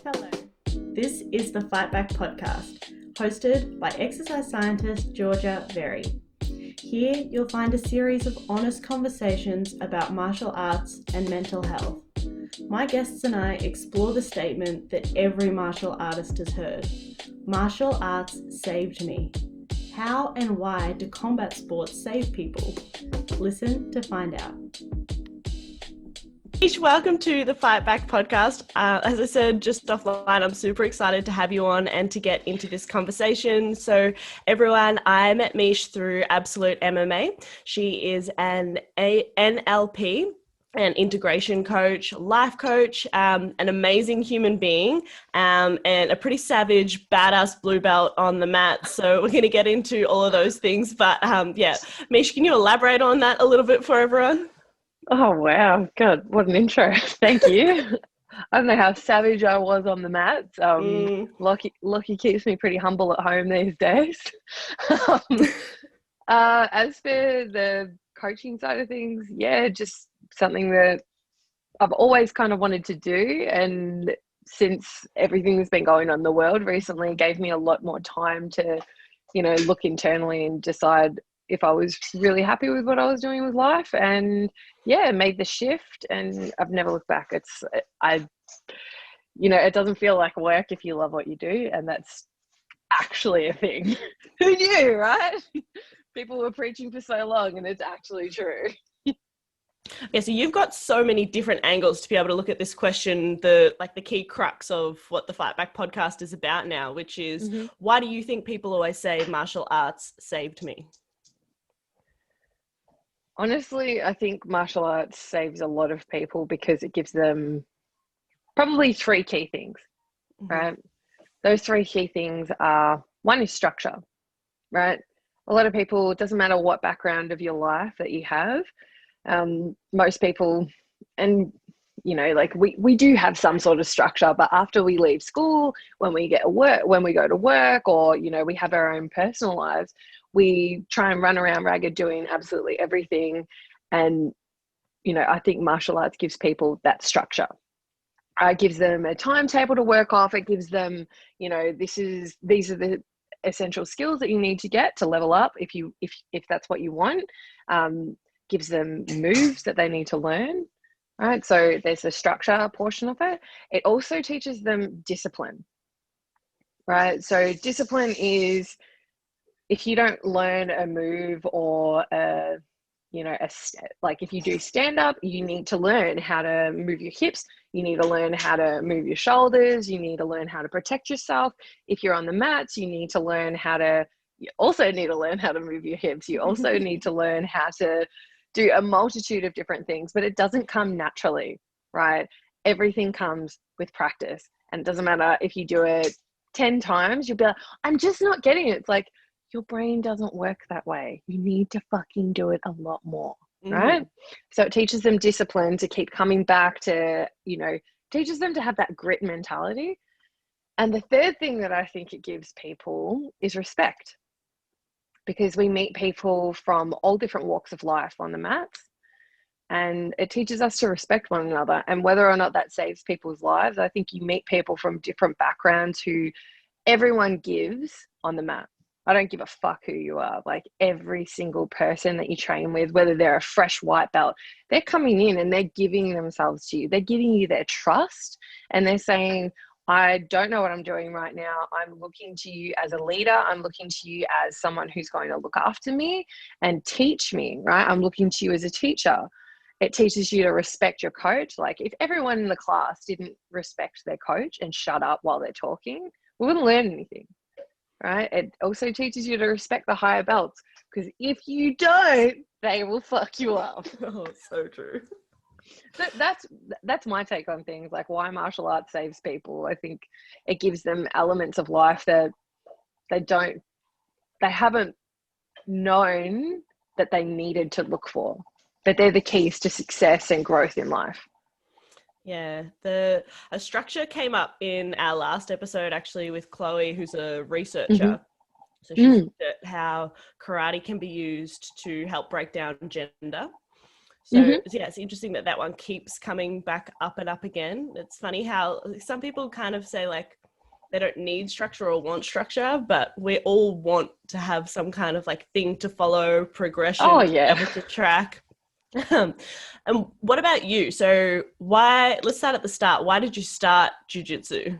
Hello. This is the Fight Back podcast, hosted by exercise scientist Georgia Very. Here you'll find a series of honest conversations about martial arts and mental health. My guests and I explore the statement that every martial artist has heard. Martial arts saved me. How and why do combat sports save people? Listen to find out. Meesh, welcome to the Fight Back podcast. As I said just offline, I'm super excited to have you on and to get into this conversation. So everyone, I met Meesh through Absolute MMA. She is an NLP, an integration coach, life coach, an amazing human being, and a pretty savage, badass blue belt on the mat. So we're going to get into all of those things. But Meesh, can you elaborate on that a little bit for everyone? Oh, wow. God, what an intro. Thank you. I don't know how savage I was on the mats. Lockie keeps me pretty humble at home these days. As for the coaching side of things, yeah, just something that I've always kind of wanted to do. And since everything that's been going on in the world recently, it gave me a lot more time to, look internally and decide if I was really happy with what I was doing with life, and made the shift, and I've never looked back. It doesn't feel like work if you love what you do, and that's actually a thing. Who knew, right? People were preaching for so long, and it's actually true. Yeah, so you've got so many different angles to be able to look at this question, the key crux of what the Fight Back podcast is about now, which is why do you think people always say martial arts saved me? Honestly, I think martial arts saves a lot of people because it gives them probably three key things, right? Those three key things are, one is structure, right? A lot of people, it doesn't matter what background of your life that you have, most people, and we do have some sort of structure, but after we leave school, when we go to work, or we have our own personal lives, we try and run around ragged doing absolutely everything. And I think martial arts gives people that structure. It gives them a timetable to work off. It gives them, these are the essential skills that you need to get to level up if that's what you want. Gives them moves that they need to learn. Right, so there's a structure portion of it. It also teaches them discipline, right? So discipline is, if you don't learn a move or if you do stand up, you need to learn how to move your hips. You need to learn how to move your shoulders. You need to learn how to protect yourself. If you're on the mats, you also need to learn how to move your hips. You also need to learn how to do a multitude of different things, but it doesn't come naturally, right? Everything comes with practice, and it doesn't matter if you do it 10 times, you'll be like, I'm just not getting it. It's like, your brain doesn't work that way. You need to fucking do it a lot more, right? So it teaches them discipline to keep coming back to, teaches them to have that grit mentality. And the third thing that I think it gives people is respect, because we meet people from all different walks of life on the mats, and it teaches us to respect one another. And whether or not that saves people's lives, I think you meet people from different backgrounds who everyone gives on the mat. I don't give a fuck who you are. Like, every single person that you train with, whether they're a fresh white belt, they're coming in and they're giving themselves to you. They're giving you their trust, and they're saying, I don't know what I'm doing right now. I'm looking to you as a leader. I'm looking to you as someone who's going to look after me and teach me, right? I'm looking to you as a teacher. It teaches you to respect your coach. Like, if everyone in the class didn't respect their coach and shut up while they're talking, we wouldn't learn anything, right? It also teaches you to respect the higher belts, because if you don't, they will fuck you up. Oh, so true. That's my take on things, like why martial arts saves people. I think it gives them elements of life that they haven't known that they needed to look for, but they're the keys to success and growth in life. Yeah, a structure came up in our last episode, actually, with Chloe, who's a researcher. So she looked at how karate can be used to help break down gender. So yeah, it's interesting that that one keeps coming back up and up again. It's funny how some people kind of say like they don't need structure or want structure, but we all want to have some kind of like thing to follow, progression to be able to track. And what about you? So let's start at the start. Why did you start jiu-jitsu?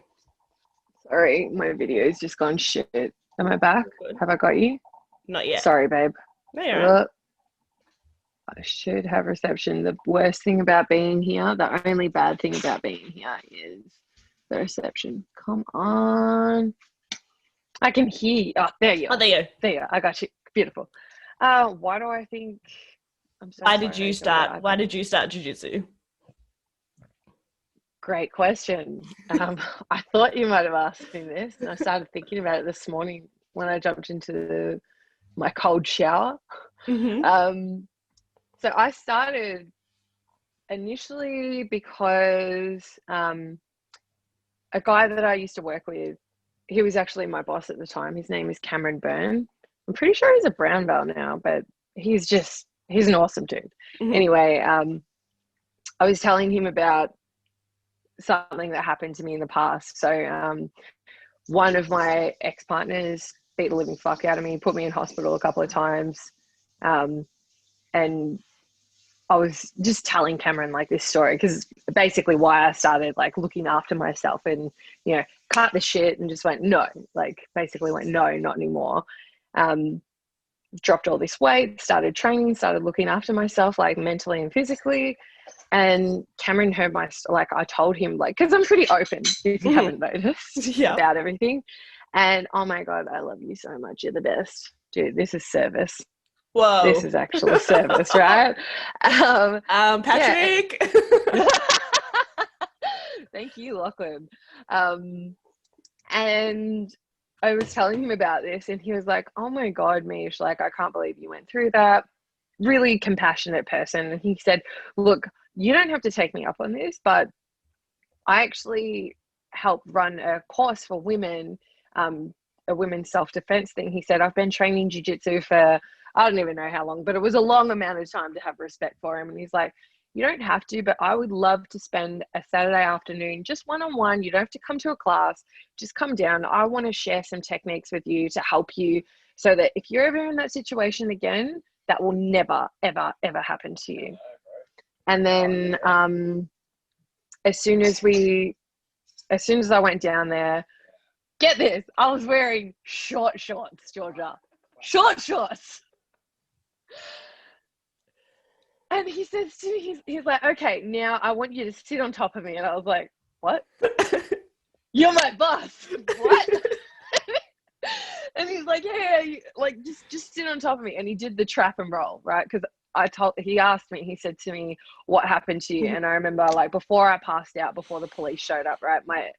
Sorry, my video's just gone shit. Am I back? Have I got you? Not yet. Sorry, babe. No, you're right. I should have reception. The worst thing about being here, the only bad thing about being here is the reception. Come on. I can hear you. Oh, there you are. Oh, there you go. There you are. I got you. Beautiful. Why do I think... Why did you start jiu-jitsu? Great question. I thought you might have asked me this, and I started thinking about it this morning when I jumped into my cold shower. So I started initially because a guy that I used to work with, he was actually my boss at the time. His name is Cameron Byrne. I'm pretty sure he's a brown belt now, but he's an awesome dude. Anyway, I was telling him about something that happened to me in the past. So one of my ex-partners beat the living fuck out of me, put me in hospital a couple of times. And I was just telling Cameron like this story because basically why I started like looking after myself and, you know, cut the shit and just went, no, like basically went, no, not anymore. Dropped all this weight, started training, started looking after myself like mentally and physically. And Cameron heard I told him like, because I'm pretty open if you haven't noticed about everything. And oh my God, I love you so much. You're the best. Dude, this is service. Whoa. This is actual service, right? Patrick. Yeah. Thank you, Lachlan. And I was telling him about this and he was like, oh my God, Meesh, like, I can't believe you went through that. Really compassionate person. And he said, look, you don't have to take me up on this, but I actually helped run a course for women, a women's self-defense thing. He said, I've been training jiu-jitsu for, I don't even know how long, but it was a long amount of time to have respect for him. And he's like, you don't have to, but I would love to spend a Saturday afternoon just one-on-one. You don't have to come to a class, just come down. I want to share some techniques with you to help you so that if you're ever in that situation again, that will never, ever, ever happen to you. And then as soon as I went down there, get this, I was wearing short shorts, Georgia. Short shorts. And he says to me, he's like, okay, now I want you to sit on top of me. And I was like, what? You're my boss. What? And he's like, yeah, like just sit on top of me. And he did the trap and roll, right? Because he asked me, he said to me, what happened to you? And I remember like before I passed out, before the police showed up, right? I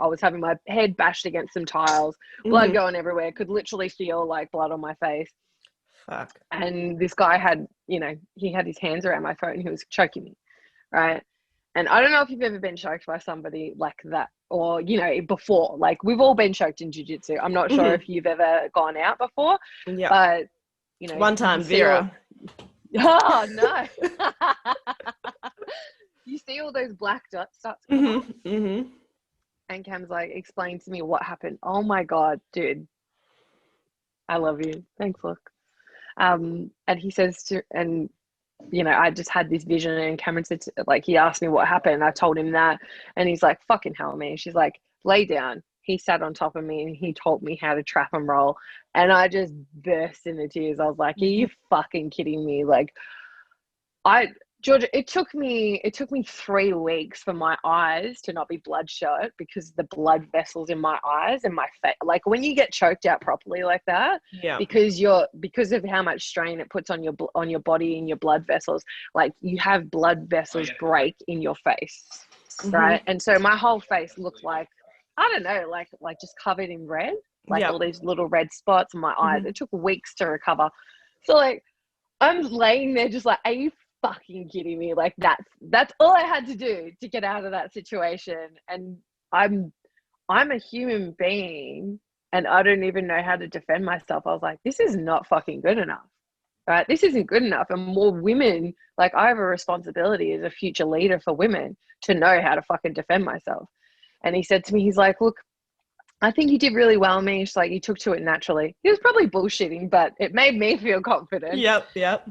was having my head bashed against some tiles, blood going everywhere, could literally feel like blood on my face. Fuck. And this guy had, you know, he had his hands around my throat and he was choking me, right? And I don't know if you've ever been choked by somebody like that or, you know, before. Like, we've all been choked in jiu-jitsu. I'm not sure if you've ever gone out before, but, you know. One time, Vera. Oh, no. You see all those black dots start to come off? And Cam's like, explain to me what happened. Oh, my God, dude. I love you. Thanks, look. And he says and you know, I just had this vision and Cameron said like, he asked me what happened. I told him that and he's like, fucking hell, man. She's like, lay down. He sat on top of me and he taught me how to trap and roll. And I just burst into tears. I was like, are you fucking kidding me? Like, Georgia, it took me 3 weeks for my eyes to not be bloodshot because the blood vessels in my eyes and my face, like when you get choked out properly like that, because of how much strain it puts on your body and your blood vessels, like you have blood vessels break in your face, right? And so my whole face looked like, I don't know, like just covered in red, like all these little red spots on my eyes. It took weeks to recover. So like, I'm laying there just like, are you fucking kidding me? Like that's all I had to do to get out of that situation. And I'm a human being and I don't even know how to defend myself. I was like, this is not fucking good enough. right? This isn't good enough. And more women, like I have a responsibility as a future leader for women to know how to fucking defend myself. And he said to me, he's like, look, I think you did really well, Mish. Like you took to it naturally. He was probably bullshitting, but it made me feel confident. Yep.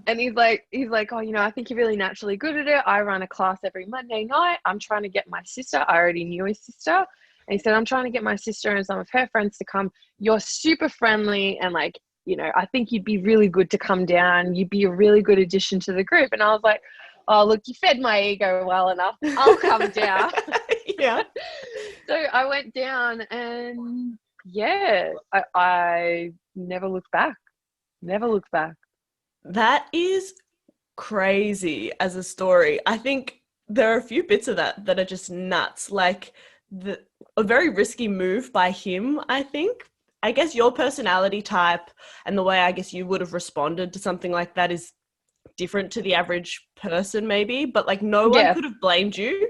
And he's like, oh, you know, I think you're really naturally good at it. I run a class every Monday night. I'm trying to get my sister. I already knew his sister. And he said, I'm trying to get my sister and some of her friends to come. You're super friendly. And like, you know, I think you'd be really good to come down. You'd be a really good addition to the group. And I was like, oh, look, you fed my ego well enough. I'll come down. Yeah. So I went down and yeah, I never looked back. Never looked back. That is crazy as a story. I think there are a few bits of that that are just nuts. Like a very risky move by him, I think. I guess your personality type and the way I guess you would have responded to something like that is different to the average person maybe, but like no one could have blamed you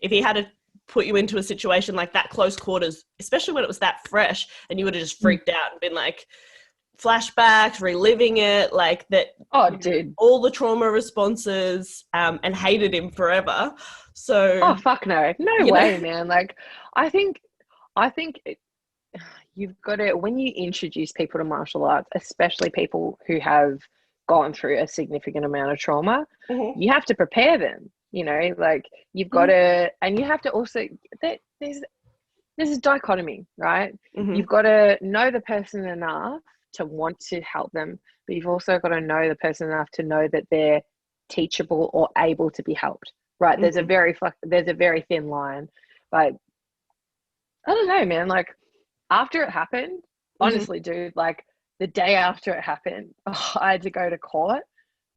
if he had put you into a situation like that close quarters, especially when it was that fresh, and you would have just freaked out and been like flashbacks, reliving it, like that. Oh, dude, all the trauma responses, and hated him forever. So oh fuck no way, man. Like I think you've got to, when you introduce people to martial arts, especially people who have gone through a significant amount of trauma, you have to prepare them, you know, like you've got to, and you have to also, there's a dichotomy, right? You've got to know the person enough to want to help them, but you've also got to know the person enough to know that they're teachable or able to be helped, right? There's a very thin line. But I don't know, man, like after it happened, honestly, dude, like the day after it happened, I had to go to court.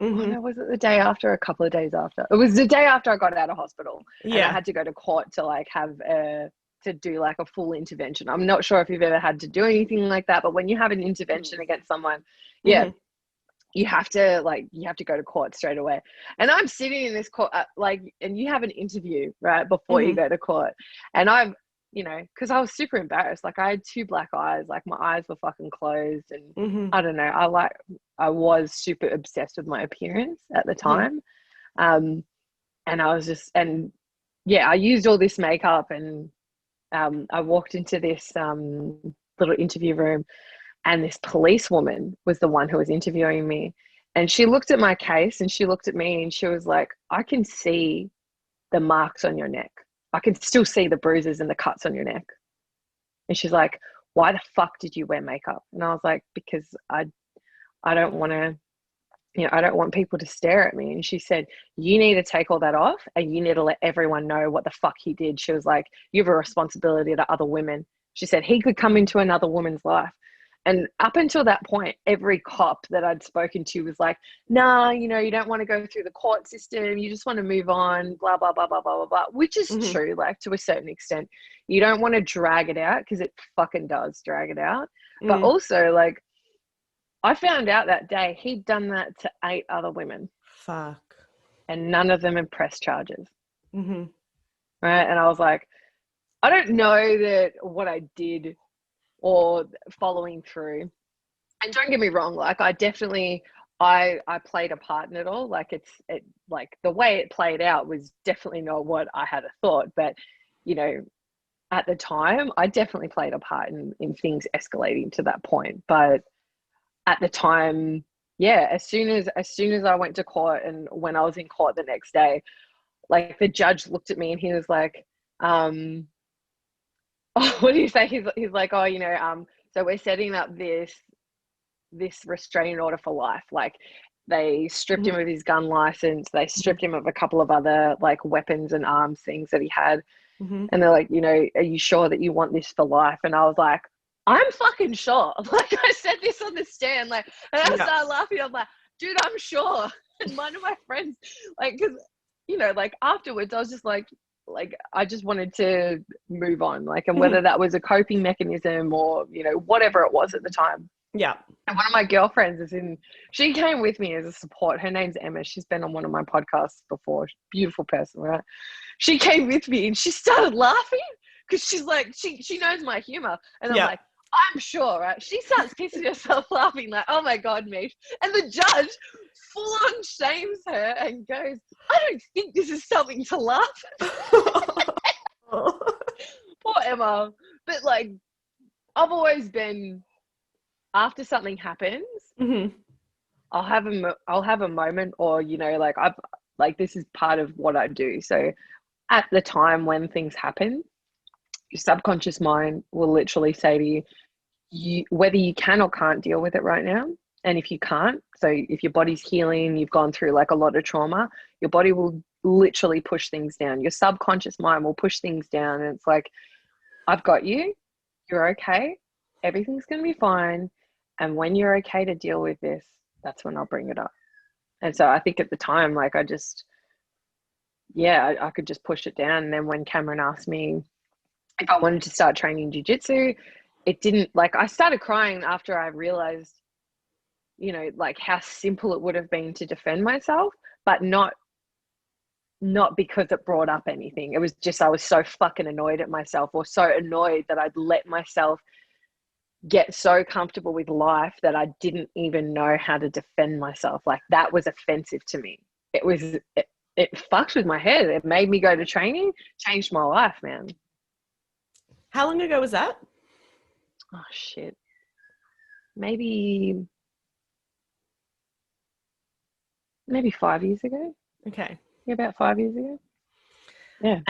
Oh, no, was it the day after? A couple of days after? It was the day after I got out of hospital. And I had to go to court to like to do like a full intervention. I'm not sure if you've ever had to do anything like that, but when you have an intervention against someone, you have to go to court straight away. And I'm sitting in this court, and you have an interview right before you go to court. And I've, you know, because I was super embarrassed. Like I had 2 black eyes, like my eyes were fucking closed, and I don't know. I was super obsessed with my appearance at the time, and I was just, and yeah, I used all this makeup, and I walked into this little interview room, and this policewoman was the one who was interviewing me, and she looked at my case, and she looked at me, and she was like, "I can see the marks on your neck. I can still see the bruises and the cuts on your neck." And she's like, "Why the fuck did you wear makeup?" And I was like, "Because I don't want to, you know, I don't want people to stare at me." And she said, "You need to take all that off, and you need to let everyone know what the fuck he did." She was like, "You have a responsibility to other women." She said, "He could come into another woman's life." And up until that point, every cop that I'd spoken to was like, "Nah, you know, you don't want to go through the court system. You just want to move on, blah, blah, blah, blah, blah, blah, blah," which is true, like to a certain extent. You don't want to drag it out because it fucking does drag it out. But also, like, I found out that day he'd done that to 8 other women. Fuck. And none of them had pressed charges. Right? And I was like, I don't know that what I did or following through, and don't get me wrong, like I definitely I played a part in it all. Like it like the way it played out was definitely not what I had a thought, but you know, at the time I definitely played a part in things escalating to that point. But at the time, yeah, as soon as I went to court, and when I was in court the next day, like the judge looked at me and he was like, oh, what do you say? He's like, "Oh, you know, so we're setting up this restraining order for life." Like they stripped him of his gun license. They stripped him of a couple of other like weapons and arms things that he had. And they're like, "You know, are you sure that you want this for life?" And I was like, "I'm fucking sure." Like I said this on the stand, like, and I started laughing. I'm like, "Dude, I'm sure." And one of my friends, like, because, you know, like afterwards I was just like I just wanted to move on, like, and whether that was a coping mechanism or, you know, whatever it was at the time. Yeah. And one of my girlfriends she came with me as a support. Her name's Emma. She's been on one of my podcasts before. Beautiful person, right? She came with me and she started laughing because she's like, she knows my humor. And I'm like, I'm sure, right? She starts pissing herself laughing like, oh my God, Meesh. And the judge full on shames her and goes, I don't think this is something to laugh at. Poor Emma. But like, I've always been, after something happens, I'll have a moment, or like this is part of what I do. So at the time when things happen, your subconscious mind will literally say to you, whether you can or can't deal with it right now. And if you can't, so if your body's healing, you've gone through like a lot of trauma, your body will literally push things down. Your subconscious mind will push things down, and it's like, I've got you. You're okay. Everything's going to be fine. And when you're okay to deal with this, that's when I'll bring it up. And so I think at the time, like I could just push it down. And then when Cameron asked me if I wanted to start training jiu-jitsu, it didn't, like, I started crying after I realized, like how simple it would have been to defend myself, but not because it brought up anything. It was just, I was so fucking annoyed at myself, or so annoyed that I'd let myself get so comfortable with life that I didn't even know how to defend myself. Like, that was offensive to me. It fucked with my head. It made me go to training, changed my life, man. How long ago was that? Oh shit. Maybe 5 years ago. Okay. Yeah, about 5 years ago. Yeah.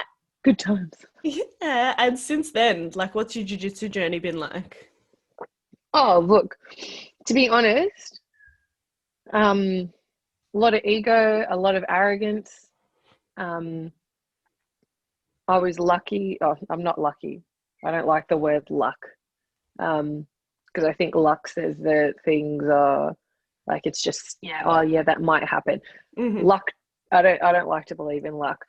Good times. Yeah. And since then, like, what's your jiu-jitsu journey been like? Oh, look, to be honest, a lot of ego, a lot of arrogance. I was lucky. Oh, I'm not lucky. I don't like the word luck. Because I think luck says that things are like, it's just, oh yeah, that might happen. Luck, I don't like to believe in luck.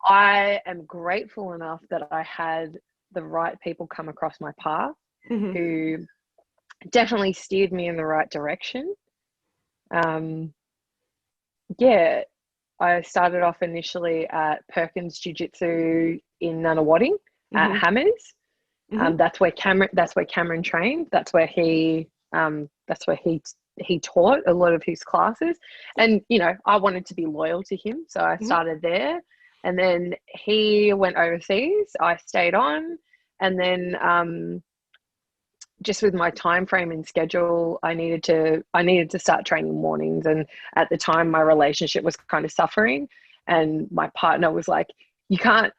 I am grateful enough that I had the right people come across my path who definitely steered me in the right direction. I started off initially at Perkins Jiu-Jitsu in Nunawading at Hammers. That's where Cameron trained. That's where he taught a lot of his classes. And I wanted to be loyal to him, so I started there. And then he went overseas. I stayed on, and then just with my time frame and schedule, I needed to start training mornings. And at the time, my relationship was kind of suffering, and my partner was like, you can't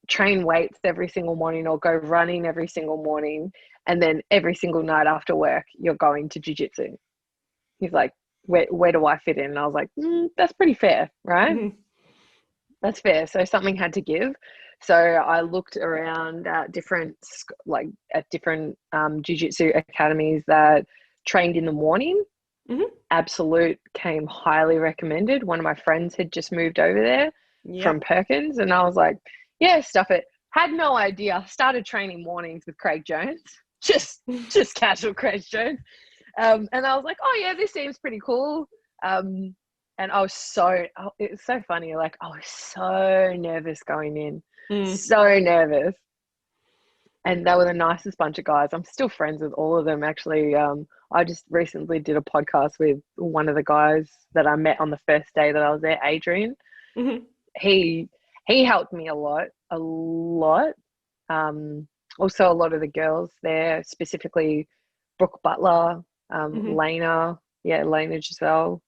train weights every single morning or go running every single morning and then every single night after work you're going to jiu-jitsu. He's like, where do I fit in? And I was like, that's pretty fair, right? That's fair. So something had to give. So I looked around at different jiu-jitsu academies that trained in the morning. Absolute came highly recommended. One of my friends had just moved over there from Perkins, and I was like, yeah, stuff it. Had no idea. Started training mornings with Craig Jones, just casual Craig Jones. And I was like, oh yeah, this seems pretty cool. And I was it was so funny. Like, I was so nervous going in, so nervous. And they were the nicest bunch of guys. I'm still friends with all of them, actually. I just recently did a podcast with one of the guys that I met on the first day that I was there, Adrian. He helped me a lot. Also, a lot of the girls there, specifically Brooke Butler, Lena Giselle,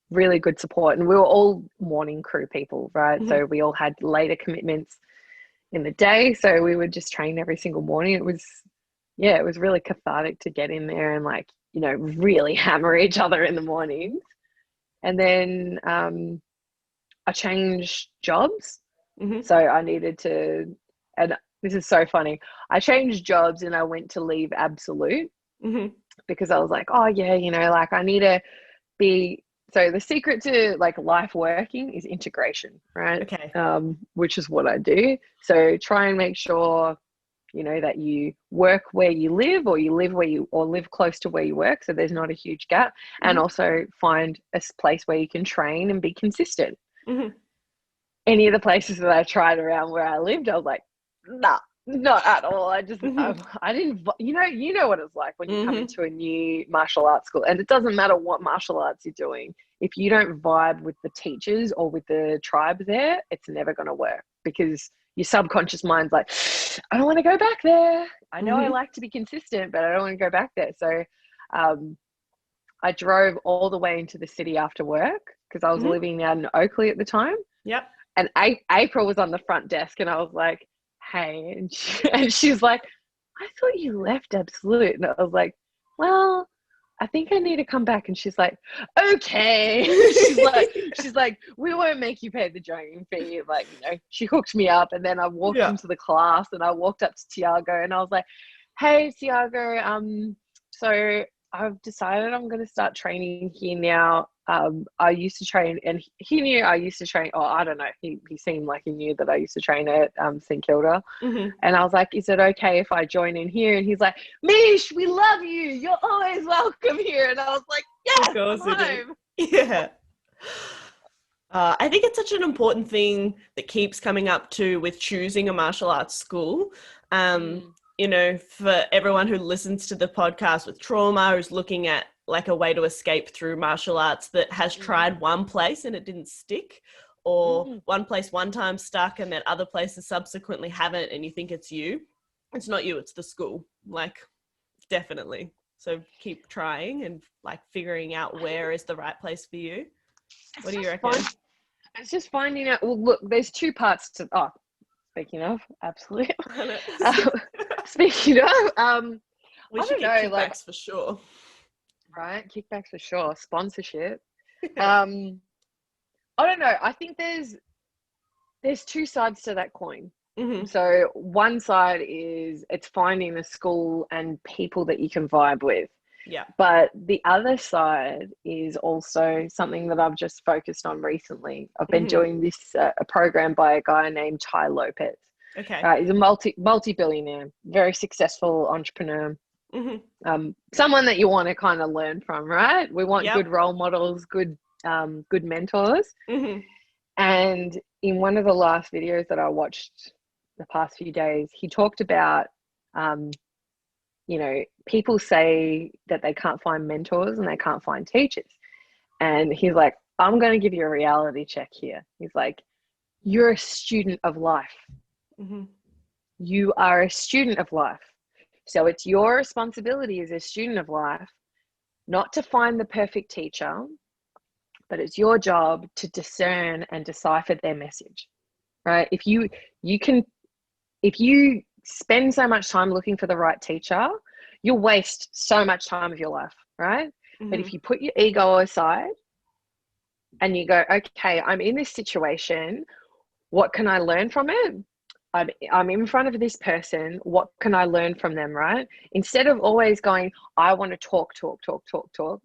really good support. And we were all morning crew people, right? So we all had later commitments in the day, so we would just train every single morning. It was really cathartic to get in there and really hammer each other in the mornings. And then I changed jobs. So I needed to, and this is so funny, I changed jobs and I went to leave Absolute because I was like, oh yeah, like I need to be, so the secret to like life working is integration, right? Okay. Which is what I do. So try and make sure, that you work where you live, or you live live close to where you work, so there's not a huge gap. And also find a place where you can train and be consistent. Any of the places that I tried around where I lived, I was like, nah, Not at all. I just, Mm-hmm. I didn't, you know what it's like when you come Mm-hmm. into a new martial arts school, and it doesn't matter what martial arts you're doing. If you don't vibe with the teachers or with the tribe there, it's never going to work, because your subconscious mind's like, I don't want to go back there. I know I Mm-hmm. like to be consistent, but I don't want to go back there. So, um, I drove all the way into the city after work because I was Mm-hmm. living out in Oakley at the time. Yep. And April was on the front desk, and I was like, hey. And she's like, I thought you left Absolute. And I was like, well, I think I need to come back. And she's like, okay. she's like, we won't make you pay the joining fee. Like, she hooked me up. And then I walked Yeah. into the class, and I walked up to Tiago, and I was like, hey, Tiago, so I've decided I'm going to start training here now. I used to train, and he knew I used to train. Oh, I don't know. He seemed like he knew that I used to train at St Kilda. Mm-hmm. And I was like, is it okay if I join in here? And he's like, Meesh, we love you. You're always welcome here. And I was like, Of yes, I'm course you do. home. Yeah. I think it's such an important thing that keeps coming up too with choosing a martial arts school. Um, Mm, for everyone who listens to the podcast with trauma, who's looking at like a way to escape through martial arts, that has mm, tried one place and it didn't stick, or mm. one place one time stuck and then other places subsequently haven't, and you think it's you. It's not you, it's the school. Like, definitely. So keep trying and like figuring out I think where is the right place for you. What it's do you just fun. reckon? It's just finding out. Well, look, there's two parts to. Oh, speaking of, absolutely. Um, speaking of, We I should don't get know, like, kickbacks for sure. right, kickbacks for sure, sponsorship. Um, I don't know. I think there's two sides to that coin. Hmm. So one side is it's finding a school and people that you can vibe with. Yeah. But the other side is also something that I've just focused on recently. I've been Hmm. doing this a program by a guy named Ty Lopez. Okay. He's a multi billionaire, very successful entrepreneur. Hmm. Someone that you want to kind of learn from, right? We want good Yep. role models, good mentors. Hmm. And in one of the last videos that I watched the past few days, he talked about, um, people say that they can't find mentors and they can't find teachers. And he's like, I'm going to give you a reality check here. He's like, you're a student of life. Hmm. You are a student of life. So it's your responsibility as a student of life not to find the perfect teacher, but it's your job to discern and decipher their message, right? If you spend so much time looking for the right teacher, you'll waste so much time of your life, right? But Hmm. if you put your ego aside and you go, okay, I'm in this situation, what can I learn from it? I'm in front of this person. What can I learn from them, right? Instead of always going, I want to talk,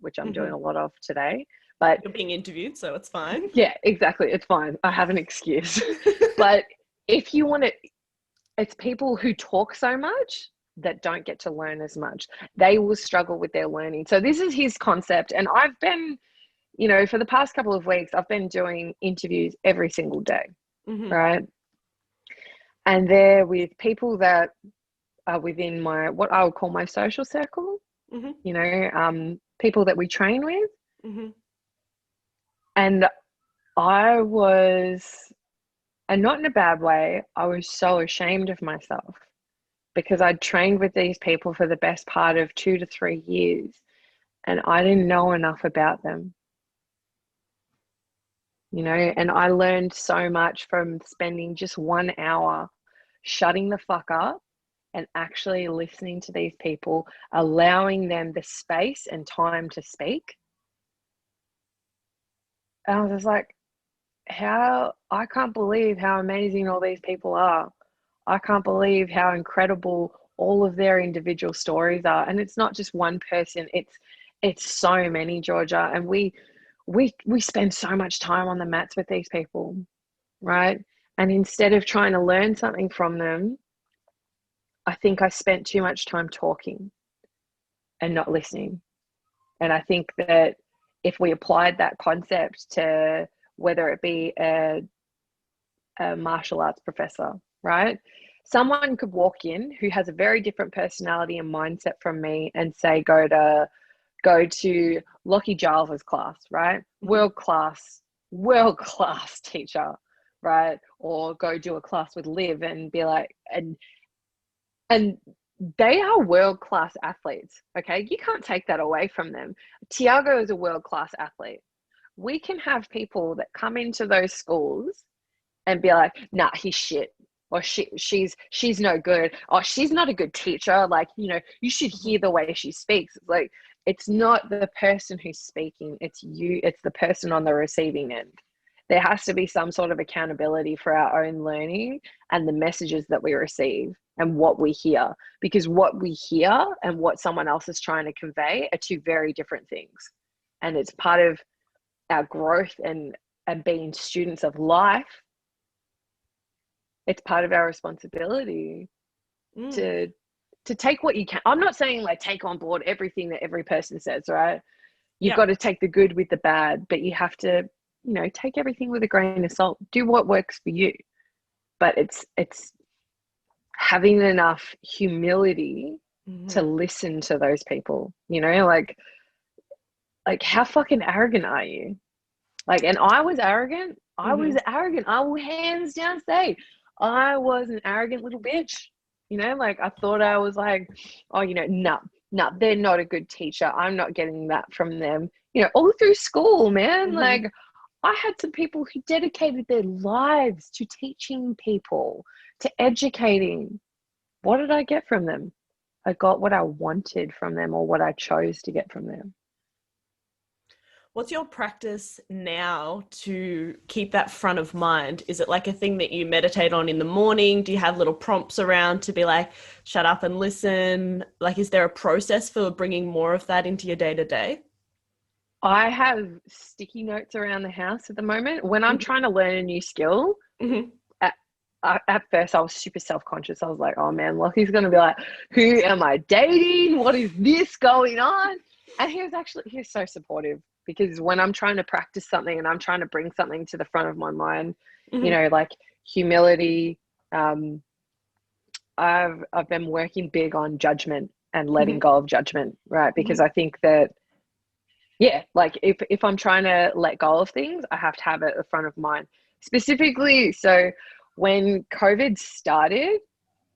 which I'm doing Hmm. a lot of today. But You're being interviewed, so it's fine. yeah, exactly. It's fine. I have an excuse. But if you want to, it's people who talk so much that don't get to learn as much. They will struggle with their learning. So this is his concept. And I've been, for the past couple of weeks, I've been doing interviews every single day, Hmm. right? And they're with people that are within what I would call my social circle, Hmm. people that we train with. Hmm. And I was, and not in a bad way, I was so ashamed of myself because I'd trained with these people for the best part of 2 to 3 years and I didn't know enough about them, and I learned so much from spending just 1 hour shutting the fuck up and actually listening to these people, allowing them the space and time to speak. And I was just like, I can't believe how amazing all these people are. I can't believe how incredible all of their individual stories are. And it's not just one person, it's so many, Georgia. And we spend so much time on the mats with these people, right? And instead of trying to learn something from them, I think I spent too much time talking and not listening. And I think that if we applied that concept to whether it be a martial arts professor, right? someone could walk in who has a very different personality and mindset from me and say, go to Lockie Jarvis's class, right? Mhm. World class teacher, right? Or go do a class with Liv and be like, and they are world class athletes. Okay, you can't take that away from them. Tiago is a world class athlete. We can have people that come into those schools and be like, nah, he's shit. Or she's no good. Or she's not a good teacher. Like, you should hear the way she speaks. It's like, it's not the person who's speaking, it's you, it's the person on the receiving end. There has to be some sort of accountability for our own learning and the messages that we receive and what we hear. Because what we hear and what someone else is trying to convey are two very different things. And it's part of our growth and being students of life. It's part of our responsibility to take what you can. I'm not saying like take on board everything that every person says, right? You've got to take the good with the bad, but you have to, take everything with a grain of salt. Do what works for you. But it's having enough humility to listen to those people, like how fucking arrogant are you? Like, and I was arrogant. I will hands down say I was an arrogant little bitch. Like I thought I was like, oh, no, they're not a good teacher. I'm not getting that from them. All through school, man. Like I had some people who dedicated their lives to teaching people, to educating. What did I get from them? I got what I wanted from them or what I chose to get from them. What's your practice now to keep that front of mind? Is it like a thing that you meditate on in the morning? Do you have little prompts around to be like, shut up and listen? Like, is there a process for bringing more of that into your day-to-day? I have sticky notes around the house at the moment. When I'm trying to learn a new skill, at first I was super self-conscious. I was like, oh man, Lockie's going to be like, who am I dating? What is this going on? And he was so supportive. Because when I'm trying to practice something and I'm trying to bring something to the front of my mind, like humility, I've been working big on judgment and letting go of judgment, right? Because I think that, like if I'm trying to let go of things, I have to have it at the front of mind. Specifically, so when COVID started,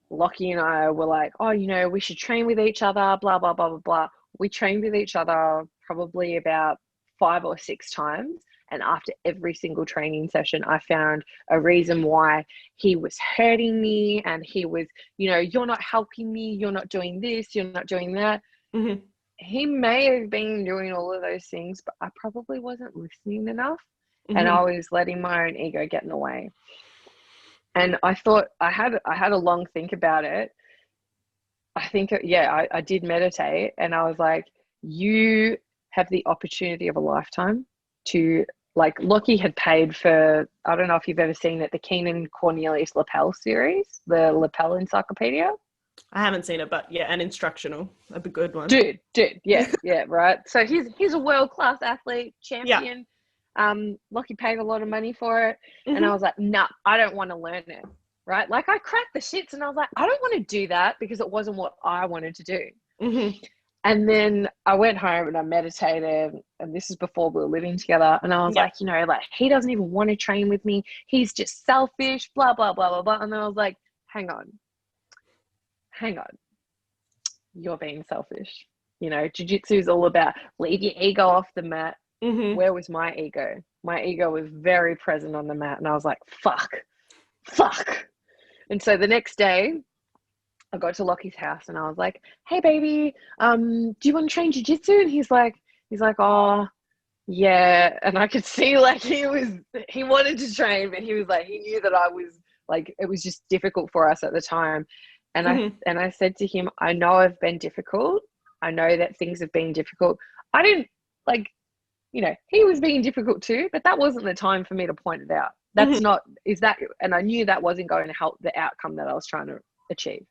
Lockie and I were like, oh, we should train with each other, blah, blah, blah, blah, blah. We trained with each other probably about 5 or 6 times. And after every single training session, I found a reason why he was hurting me. And he was, you're not helping me. You're not doing this. You're not doing that. He may have been doing all of those things, but I probably wasn't listening enough. And I was letting my own ego get in the way. And I thought I had a long think about it. I think, I did meditate and I was like, you have the opportunity of a lifetime to, like, Lockie had paid for, I don't know if you've ever seen it, the Keenan Cornelius Lapel series, the Lapel Encyclopedia. I haven't seen it, but yeah, an instructional, a good one. Dude, yeah, right. So he's a world-class athlete, champion. Lockie paid a lot of money for it. And I was like, nah, I don't want to learn it. Right? Like I cracked the shits and I was like, I don't want to do that because it wasn't what I wanted to do. And then I went home and I meditated, and this is before we were living together. And I was like, like he doesn't even want to train with me. He's just selfish, blah, blah, blah, blah, blah. And then I was like, hang on. You're being selfish. Jiu-jitsu is all about leave your ego off the mat. Where was my ego? My ego was very present on the mat. And I was like, fuck. And so the next day, I got to Lockie's house and I was like, hey, baby, do you want to train jiu-jitsu? And he's like, oh, yeah. And I could see like he wanted to train, but he was like, he knew that I was like, it was just difficult for us at the time. And I said to him, I know I've been difficult. I know that things have been difficult. I didn't like, he was being difficult too, but that wasn't the time for me to point it out. That's not, and I knew that wasn't going to help the outcome that I was trying to achieve.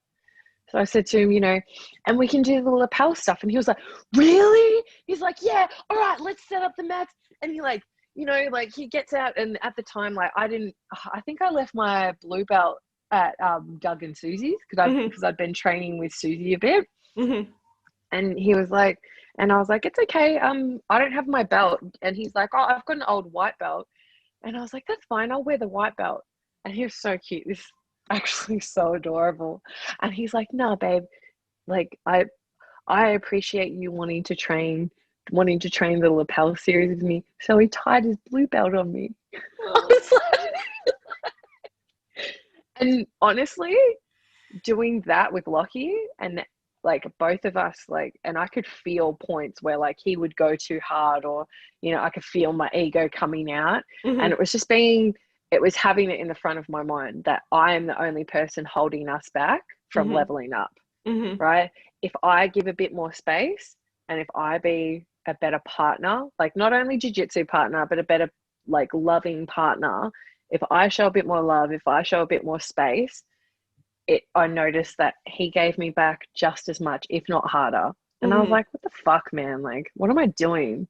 So I said to him, and we can do the lapel stuff. And he was like, really? He's like, yeah, all right, let's set up the mats. And he he gets out. And at the time, like I think I left my blue belt at Doug and Susie's because I've been training with Susie a bit. And he was like, and I was like, it's okay. I don't have my belt. And he's like, oh, I've got an old white belt. And I was like, that's fine. I'll wear the white belt. And he was so cute. This is actually so adorable. And he's like, nah, babe, like I appreciate you wanting to train the lapel series with me. So he tied his blue belt on me. And honestly, doing that with Lockie and like both of us, like, and I could feel points where like he would go too hard, or, you know, I could feel my ego coming out. And it was having it in the front of my mind that I am the only person holding us back from leveling up, right? If I give a bit more space, and if I be a better partner, like not only jiu-jitsu partner, but a better like loving partner, if I show a bit more love, if I show a bit more space, I noticed that he gave me back just as much, if not harder. And I was like, what the fuck, man? Like, what am I doing?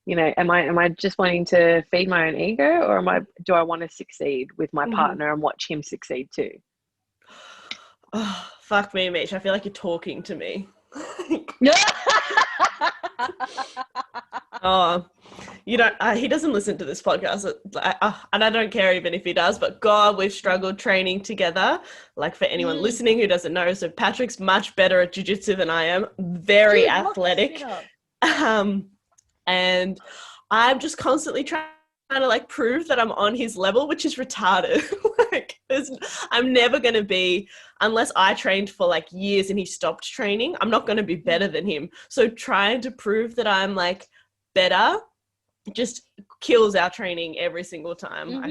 You know, am I just wanting to feed my own ego, or do I want to succeed with my partner and watch him succeed too? Oh, fuck me, Meesh. I feel like you're talking to me. Oh, you know, he doesn't listen to this podcast, and I don't care even if he does, but God, we've struggled training together. Like, for anyone listening who doesn't know, so Patrick's much better at jiu-jitsu than I am, very athletic. And I'm just constantly trying to like prove that I'm on his level, which is retarded. Like, I'm never going to be, unless I trained for like years and he stopped training, I'm not going to be better than him. So trying to prove that I'm like better just kills our training every single time.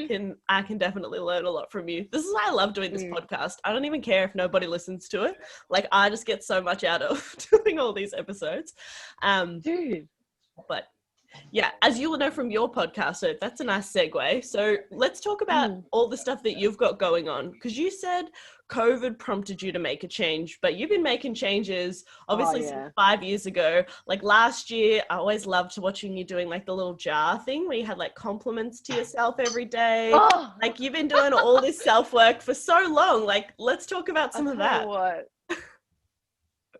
I can definitely learn a lot from you. This is why I love doing this podcast. I don't even care if nobody listens to it. Like, I just get so much out of doing all these episodes. But yeah, as you will know from your podcast, so that's a nice segue. So let's talk about all the stuff that you've got going on, because you said COVID prompted you to make a change, but you've been making changes obviously since 5 years ago. Like last year, I always loved watching you doing like the little jar thing where you had like compliments to yourself every day. Like, you've been doing all this self-work for so long. Like, let's talk about some of that. What?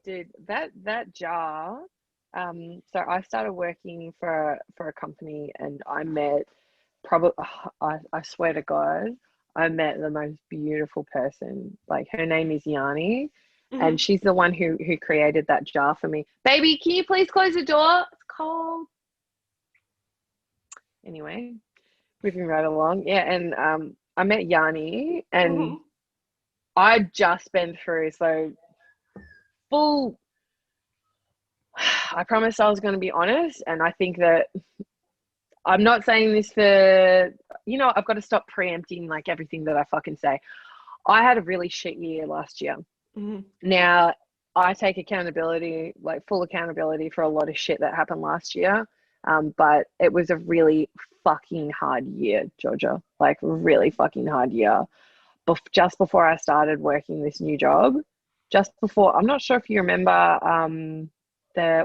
Dude, that jar. So I started working for a company, and I met I swear to God, I met the most beautiful person. Like, her name is Yanni, and she's the one who created that jar for me. Baby, can you please close the door? It's cold. Anyway, moving right along. Yeah, and I met Yanni, and I'd just been through full. I promised I was going to be honest, and I think that I'm not saying this for, you know, I've got to stop preempting like everything that I fucking say. I had a really shit year last year. Now, I take accountability, like full accountability, for a lot of shit that happened last year. But it was a really fucking hard year, Georgia. Like, really fucking hard year. Just before I started working this new job, just before, I'm not sure if you remember,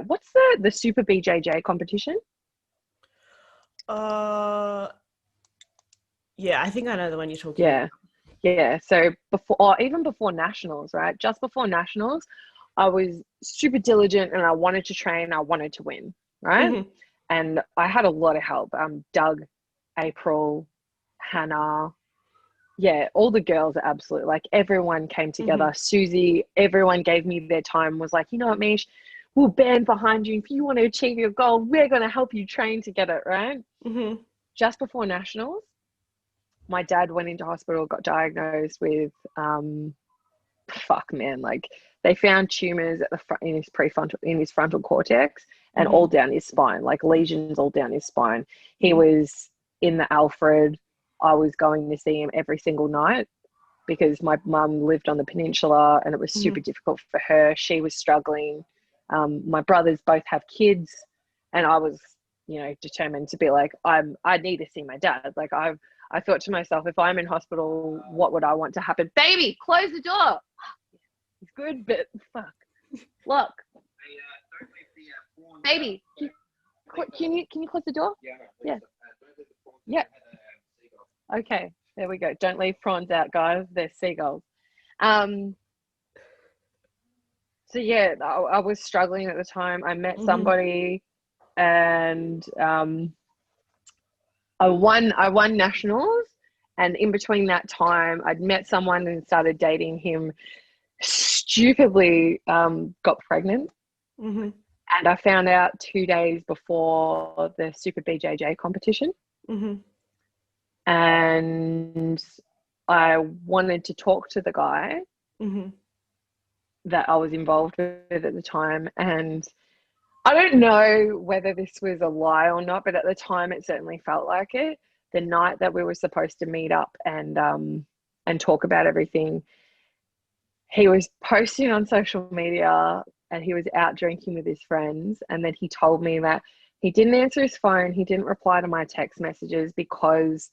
what's the Super BJJ competition? Yeah, I think I know the one you're talking about. Yeah. So even before nationals, right? Just before nationals, I was super diligent and I wanted to train. I wanted to win, right? And I had a lot of help. Doug, April, Hannah, all the girls are absolute. Like, everyone came together. Susie, everyone gave me their time. Was like, you know what, Meesh, we'll band behind you. If you want to achieve your goal, we're going to help you train to get it, right? Just before nationals, my dad went into hospital, got diagnosed with, like, they found tumors at the front in his frontal cortex, and all down his spine, like lesions all down his spine. He was in the Alfred. I was going to see him every single night because my mum lived on the peninsula, and it was super difficult for her. She was struggling. My brothers both have kids, and I was, you know, determined to be like, I need to see my dad. Like, I thought to myself, if I'm in hospital, what would I want to happen? Baby, close the door. It's good, but fuck. Look. Baby, can you close the door? Yeah. Okay. There we go. Don't leave prawns out, guys. They're seagulls. Um, so yeah, I was struggling at the time. I met somebody, and I won nationals, and in between that time, I'd met someone and started dating him. Stupidly, got pregnant, and I found out 2 days before the Super BJJ competition, and I wanted to talk to the guy that I was involved with at the time, and I don't know whether this was a lie or not, but at the time it certainly felt like it. The night that we were supposed to meet up and talk about everything, he was posting on social media and he was out drinking with his friends, and then he told me that he didn't answer his phone, he didn't reply to my text messages because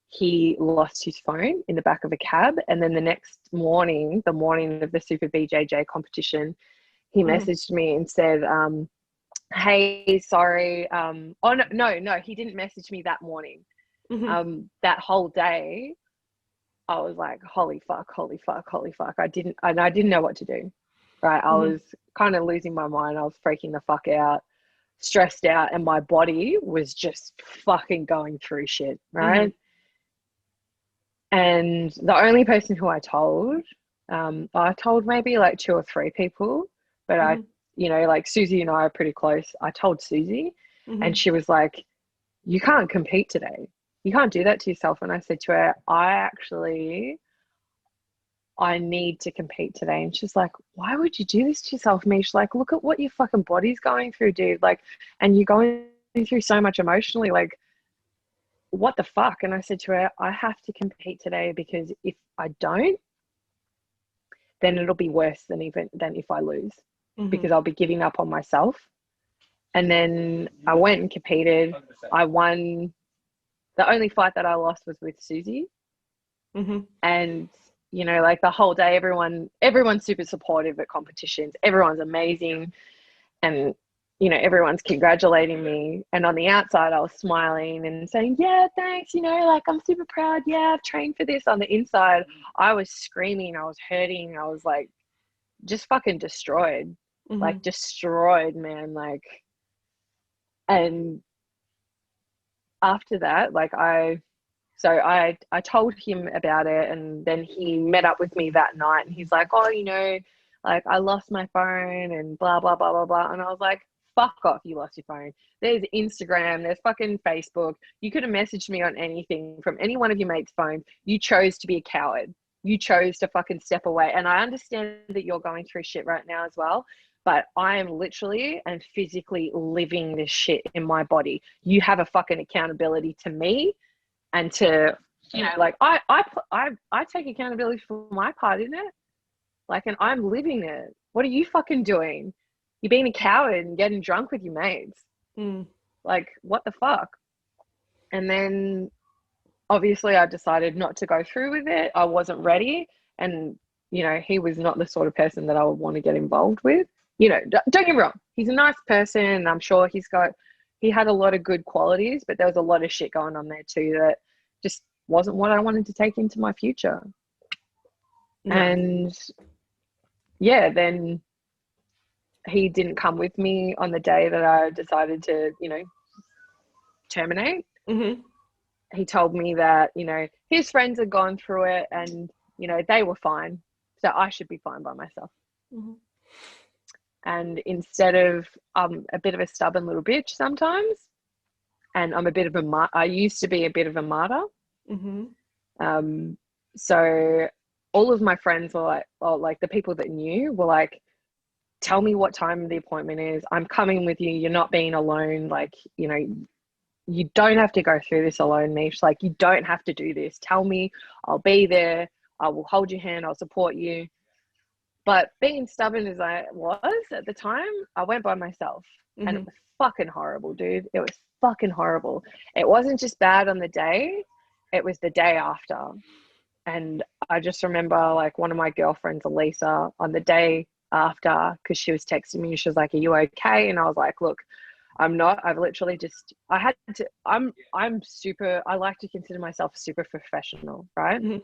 he lost his phone in the back of a cab. And then the next morning, the morning of the Super BJJ competition, he messaged me and said, hey, sorry. Oh, no, he didn't message me that morning. That whole day, I was like, holy fuck. I didn't know what to do, right? I was kind of losing my mind. I was freaking the fuck out, stressed out, and my body was just fucking going through shit, right? And the only person who I told maybe like 2 or 3 people, but like Susie and I are pretty close. I told Susie, and she was like, you can't compete today. You can't do that to yourself. And I said to her, I need to compete today. And she's like, why would you do this to yourself, Meesh? Like, look at what your fucking body's going through, dude. Like, and you're going through so much emotionally. Like, what the fuck? And I said to her, I have to compete today, because if I don't, then it'll be worse than if I lose, because I'll be giving up on myself. And then I went and competed. I won. The only fight that I lost was with Susie. And, like the whole day, everyone's super supportive at competitions. Everyone's amazing. And, everyone's congratulating me. And on the outside, I was smiling and saying, yeah, thanks. Like, I'm super proud. Yeah, I've trained for this. On the inside, I was screaming. I was hurting. I was like, just fucking destroyed. Like, destroyed, man. Like, and after that, like, I told him about it, and then he met up with me that night, and he's like, oh, like, I lost my phone and blah, blah, blah, blah, blah. And I was like, fuck off, you lost your phone. There's Instagram, there's fucking Facebook. You could have messaged me on anything from any one of your mates' phones. You chose to be a coward. You chose to fucking step away. And I understand that you're going through shit right now as well, but I am literally and physically living this shit in my body. You have a fucking accountability to me, and to, like, I take accountability for my part in it. Like, and I'm living it. What are you fucking doing? You're being a coward and getting drunk with your mates. Like, what the fuck? And then obviously I decided not to go through with it. I wasn't ready. And, he was not the sort of person that I would want to get involved with. Don't get me wrong. He's a nice person, and I'm sure he had a lot of good qualities, but there was a lot of shit going on there too that just wasn't what I wanted to take into my future. And yeah, then he didn't come with me on the day that I decided to, terminate. He told me that, his friends had gone through it and, they were fine. So I should be fine by myself. And instead of, a bit of a stubborn little bitch sometimes, and I used to be a bit of a martyr. So all of my friends were like, like the people that knew were like, tell me what time the appointment is. I'm coming with you. You're not being alone. Like, you don't have to go through this alone, Meesh. Like, you don't have to do this. Tell me, I'll be there. I will hold your hand. I'll support you. But being stubborn as I was at the time, I went by myself. And it was fucking horrible, dude. It was fucking horrible. It wasn't just bad on the day. It was the day after. And I just remember, like, one of my girlfriends, Elisa, on the day after, because she was texting me, she was like, are you okay? And I was like, look, I'm not. I've literally just, I had to, I'm super, I like to consider myself super professional, right? Mhm.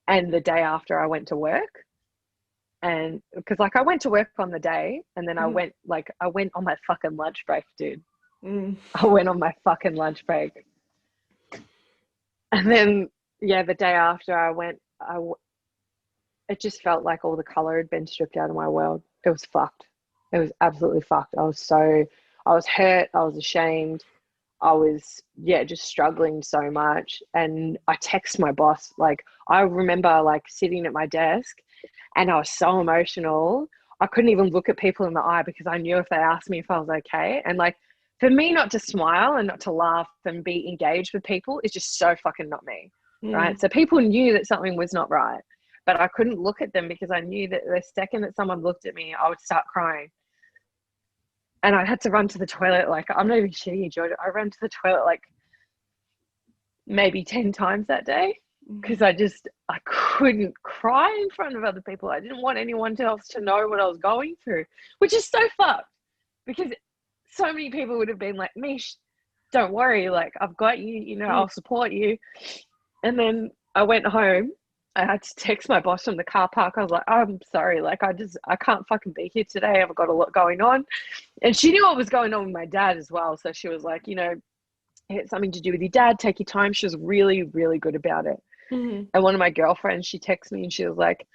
And the day after I went to work, and because like I went to work on the day and then Mhm. I went on my fucking lunch break, dude. Mm. I went on my fucking lunch break. And then, yeah, the day after I went, it just felt like all the color had been stripped out of my world. It was fucked. It was absolutely fucked. I was hurt. I was ashamed. I was, yeah, just struggling so much. And I text my boss. Like, I remember like sitting at my desk and I was so emotional. I couldn't even look at people in the eye because I knew if they asked me if I was okay. And like, for me not to smile and not to laugh and be engaged with people is just so fucking not me. Mm. Right. So people knew that something was not right, but I couldn't look at them because I knew that the second that someone looked at me, I would start crying. And I had to run to the toilet. Like, I'm not even shitting you, Georgia. I ran to the toilet like maybe 10 times that day because Mhm. I couldn't cry in front of other people. I didn't want anyone else to know what I was going through, which is so fucked because so many people would have been like, Meesh, don't worry. Like, I've got you, you know, Mm. I'll support you. And then I went home. I had to text my boss from the car park. I was like, I'm sorry. Like, I can't fucking be here today. I've got a lot going on. And she knew what was going on with my dad as well. So she was like, you know, it's something to do with your dad. Take your time. She was really, really good about it. Mhm. And one of my girlfriends, she texted me and she was like,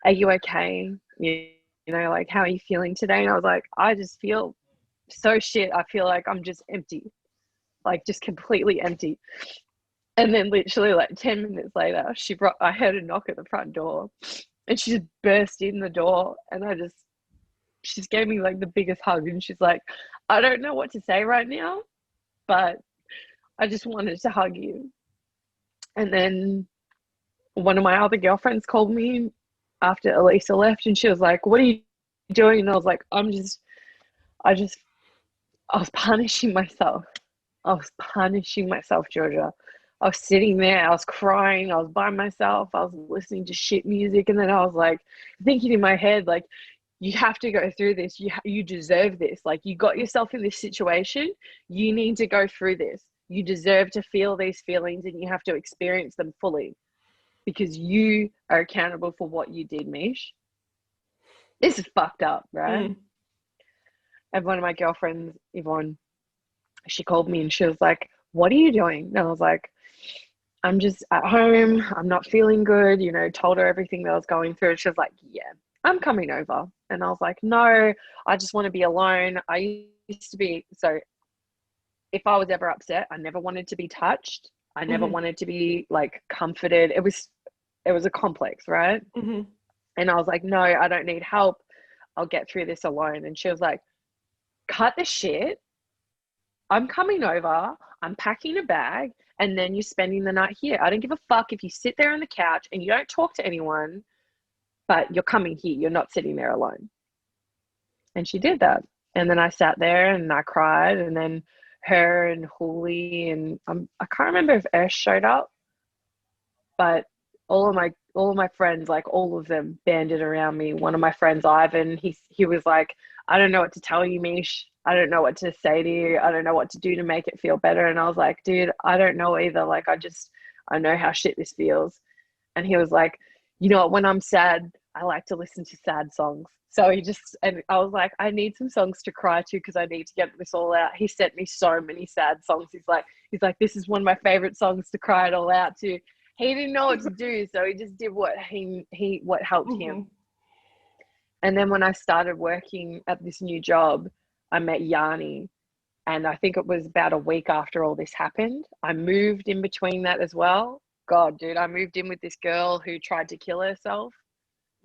are you okay? You know, like, how are you feeling today? And I was like, I just feel so shit. I feel like I'm just empty, like just completely empty. And then literally like 10 minutes later, I heard a knock at the front door and she just burst in the door and she just gave me like the biggest hug and she's like, I don't know what to say right now, but I just wanted to hug you. And then one of my other girlfriends called me after Elisa left and she was like, what are you doing? And I was like, I just, I was punishing myself. I was punishing myself, Georgia. I was sitting there, I was crying, I was by myself, I was listening to shit music. And then I was like, thinking in my head, like, you have to go through this. You deserve this. Like, you got yourself in this situation. You need to go through this. You deserve to feel these feelings and you have to experience them fully because you are accountable for what you did, Mish. This is fucked up, right? Mm. And one of my girlfriends, Yvonne, she called me and she was like, what are you doing? And I was like, I'm just at home. I'm not feeling good. You know, told her everything that I was going through. She was like, yeah, I'm coming over. And I was like, no, I just want to be alone. I used to be, so if I was ever upset, I never wanted to be touched. I never Mhm. wanted to be like comforted. It was a complex, right? Mhm. And I was like, no, I don't need help. I'll get through this alone. And she was like, cut the shit. I'm coming over. I'm packing a bag. And then you're spending the night here. I don't give a fuck if you sit there on the couch and you don't talk to anyone, but you're coming here. You're not sitting there alone. And she did that. And then I sat there and I cried. And then her and Hooli and I can't remember if Ash showed up, but all of my friends, like all of them, banded around me. One of my friends, Ivan, he was like, I don't know what to tell you, Mish. I don't know what to say to you. I don't know what to do to make it feel better. And I was like, dude, I don't know either. Like, I know how shit this feels. And he was like, you know what, when I'm sad, I like to listen to sad songs. So and I was like, I need some songs to cry to because I need to get this all out. He sent me so many sad songs. He's like, this is one of my favorite songs to cry it all out to. He didn't know what to do, so he just did what helped him. Mhm. And then when I started working at this new job, I met Yanni, and I think it was about a week after all this happened. I moved in between that as well. God, dude, I moved in with this girl who tried to kill herself.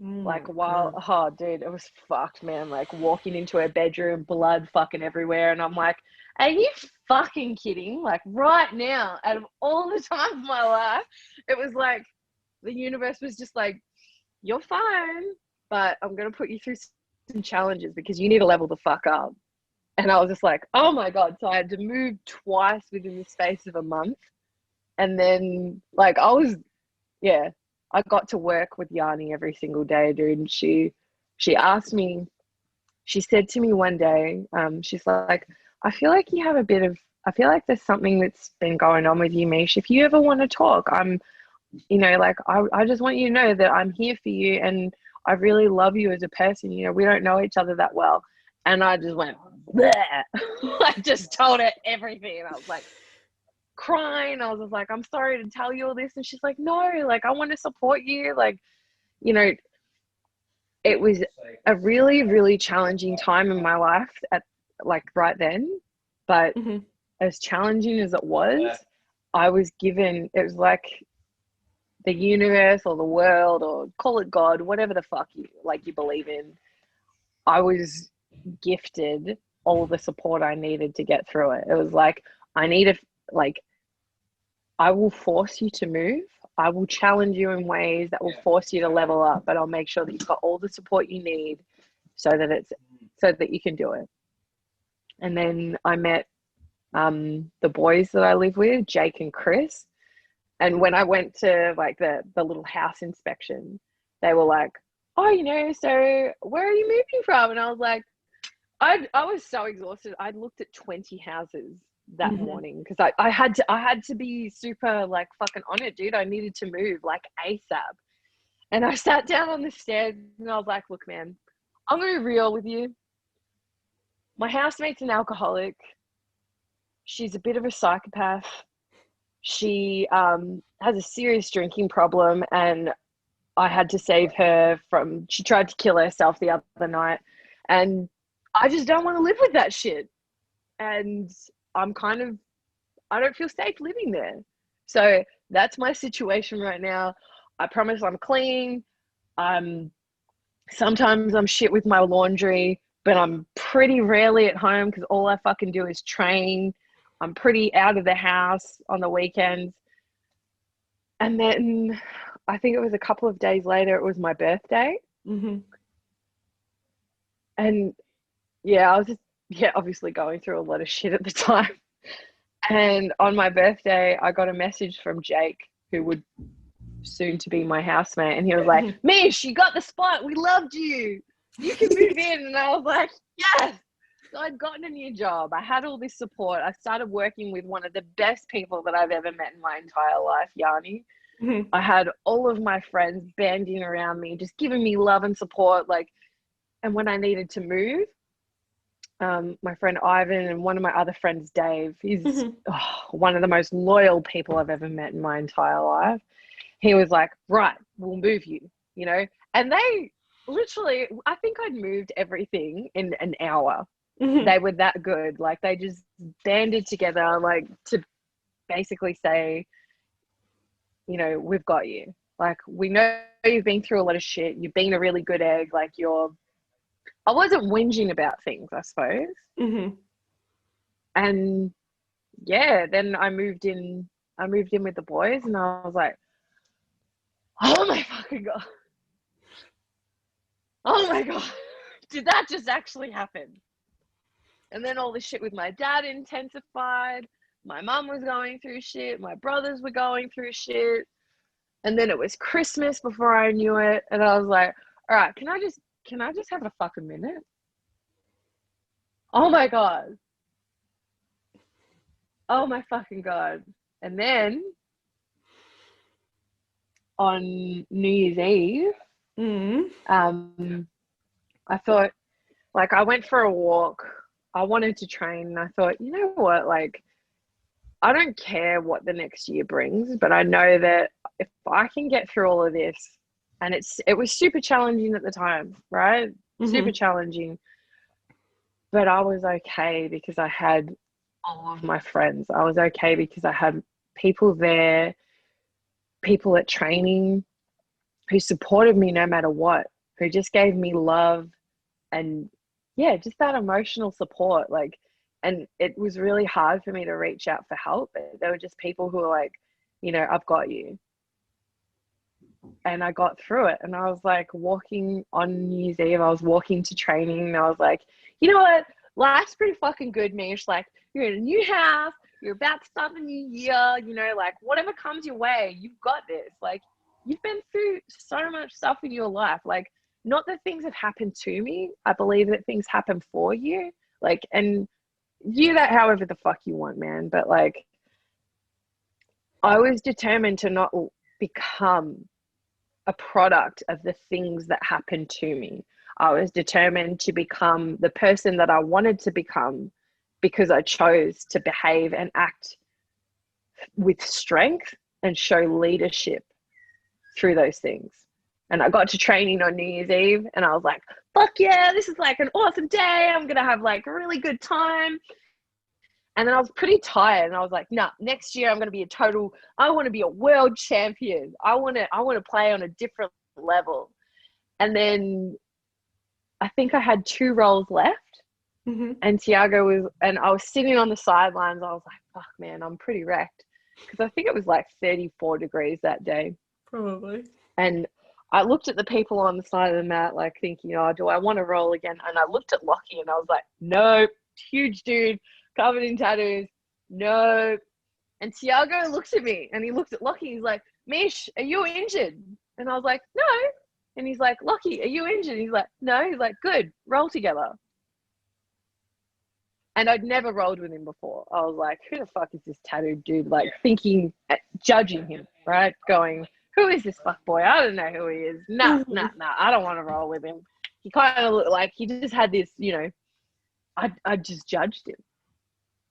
Like, Mm. while, Mm. oh, dude, it was fucked, man. Like, walking into her bedroom, blood fucking everywhere. And I'm like, are you fucking kidding? Like, right now, out of all the times of my life, it was like the universe was just like, you're fine, but I'm going to put you through some challenges because you need to level the fuck up. And I was just like, oh my God. So I had to move twice within the space of a month. And then, like, yeah, I got to work with Yanni every single day, dude. And she asked me, she said to me one day, she's like, I feel like you have I feel like there's something that's been going on with you, Mish. If you ever want to talk, like, I just want you to know that I'm here for you and I really love you as a person. We don't know each other that well. And I just went, bleh. I just told her everything. And I was like crying. I was just like, I'm sorry to tell you all this. And she's like, no, like, I want to support you. Like, it was a really, really challenging time in my life right then. But as challenging as it was, I was given, it was like the universe or the world, or call it God, whatever the fuck you believe in. I was gifted all the support I needed to get through it. It was like, I will force you to move. I will challenge you in ways that will force you to level up, but I'll make sure that you've got all the support you need so that you can do it. And then I met the boys that I live with, Jake and Chris. And when I went to like the little house inspection, they were like, oh, so where are you moving from? And I was like, I was so exhausted. I looked at 20 houses that morning because I had to be super like fucking on it, dude. I needed to move like ASAP. And I sat down on the stairs and I was like, look, man, I'm gonna be real with you. My housemate's an alcoholic. She's a bit of a psychopath. She has a serious drinking problem, and I had to save her she tried to kill herself the other night, and I just don't want to live with that shit. And I don't feel safe living there. So that's my situation right now. I promise I'm clean. Sometimes I'm shit with my laundry, but I'm pretty rarely at home because all I fucking do is train. I'm pretty out of the house on the weekends. And then I think it was a couple of days later, it was my birthday. And yeah, I was just, obviously going through a lot of shit at the time. And on my birthday, I got a message from Jake, who would soon to be my housemate. And he was like, Mish, you got the spot. We loved you. You can move in. And I was like, yes. So I'd gotten a new job. I had all this support. I started working with one of the best people that I've ever met in my entire life, Yanni. I had all of my friends banding around me, just giving me love and support. And when I needed to move, my friend Ivan and one of my other friends, Dave, he's one of the most loyal people I've ever met in my entire life. He was like, right, we'll move you, and they literally, I think I'd moved everything in an hour. They were that good. Like, they just banded together, like, to basically say, we've got you. Like, we know you've been through a lot of shit. You've been a really good egg. Like, I wasn't whinging about things, I suppose. And yeah, then I moved in with the boys, and I was like, oh my fucking God. Oh my God. Did that just actually happen? And then all this shit with my dad intensified. My mum was going through shit. My brothers were going through shit. And then it was Christmas before I knew it. And I was like, all right, can I just have a fucking minute? Oh my God. Oh my fucking God. And then on New Year's Eve, I thought, like, I went for a walk. I wanted to train, and I thought, you know what, like, I don't care what the next year brings, but I know that if I can get through all of this, and it was super challenging at the time, right? Super challenging. But I was okay because I had all of my friends. I was okay because I had people there, people at training who supported me no matter what, who just gave me love and, yeah, just that emotional support. Like, and it was really hard for me to reach out for help. There were just people who were like, I've got you. And I got through it. And I was like walking on New Year's Eve, I was walking to training, and I was like, you know what? Life's pretty fucking good, Mish. Like, you're in a new house, you're about to start the new year, like, whatever comes your way, you've got this. Like, you've been through so much stuff in your life. Like, not that things have happened to me. I believe that things happen for you. Like, and view that however the fuck you want, man. But like, I was determined to not become a product of the things that happened to me. I was determined to become the person that I wanted to become because I chose to behave and act with strength and show leadership through those things. And I got to training on New Year's Eve and I was like, fuck yeah, this is like an awesome day. I'm going to have like a really good time. And then I was pretty tired and I was like, nah, next year I'm going to be I want to be a world champion. I want to play on a different level. And then I think I had 2 rolls left. Mm-hmm. And I was sitting on the sidelines. I was like, fuck, man, I'm pretty wrecked. Because I think it was like 34 degrees that day. Probably. And I looked at the people on the side of the mat, like thinking, oh, do I want to roll again? And I looked at Lockie and I was like, nope, huge dude, covered in tattoos, nope. And Tiago looks at me and he looks at Lockie. He's like, Meesh, are you injured? And I was like, no. And he's like, Lockie, are you injured? He's like, no. He's like, good, roll together. And I'd never rolled with him before. I was like, who the fuck is this tattooed dude? Like thinking, judging him, right? Going, who is this fuck boy? I don't know who he is. Nah, I don't want to roll with him. He kind of looked like he just had this, you know, I just judged him.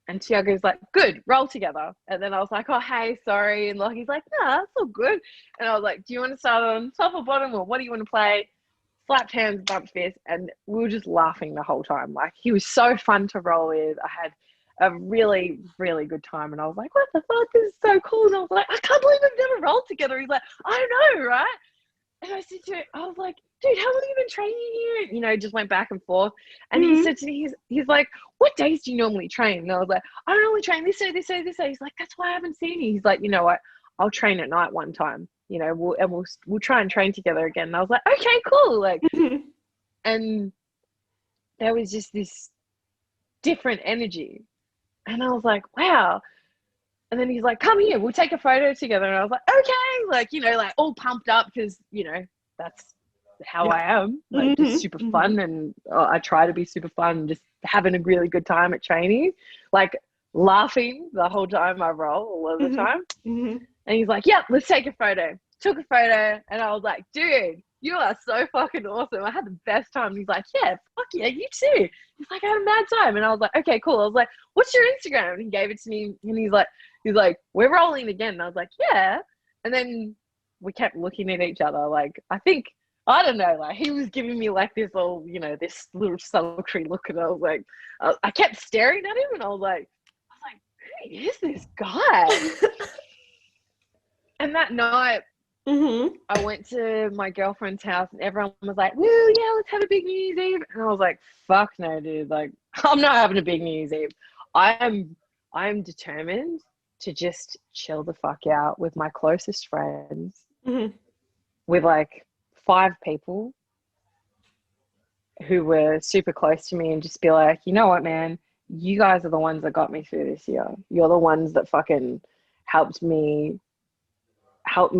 And Tiago's like, good, roll together. And then I was like, oh, hey, sorry. And Lockie's like, nah, that's all good. And I was like, do you want to start on top or bottom or what do you want to play? Slapped hands, bumped fists, and we were just laughing the whole time. Like, he was so fun to roll with. I had a really, really good time. And I was like, what the fuck? This is so cool. And I was like, I can't believe we've never rolled together. He's like, I know, right? And I said to him, I was like, dude, how long have you been training here? You know, just went back and forth. And he said to me, he's like, what days do you normally train? And I was like, I don't normally train this day, this day, this day. He's like, that's why I haven't seen you. He's like, you know what? I'll train at night one time. You know, we'll try and train together again. And I was like, okay, cool. Like, and there was just this different energy. And I was like, wow. And then he's like, come here, we'll take a photo together. And I was like, okay, like, you know, like all pumped up because, you know, that's how I am, like just super fun. And I try to be super fun, just having a really good time at training, like laughing the whole time I roll all of the time. And he's like, yep, let's take a photo. Took a photo and I was like, dude, you are so fucking awesome. I had the best time. And he's like, yeah, fuck yeah, you too. He's like, I had a mad time. And I was like, okay, cool. I was like, what's your Instagram? And he gave it to me and he's like, we're rolling again. And I was like, yeah. And then we kept looking at each other. Like, I don't know, like he was giving me like this all, you know, this little sultry look. And I was like, I kept staring at him and I was like, who is this guy? And that night, I went to my girlfriend's house and everyone was like, woo, yeah, let's have a big New Year's Eve. And I was like, fuck no, dude. Like, I'm not having a big New Year's Eve. I am determined to just chill the fuck out with my closest friends, with like 5 people who were super close to me and just be like, you know what, man, you guys are the ones that got me through this year. You're the ones that fucking helped me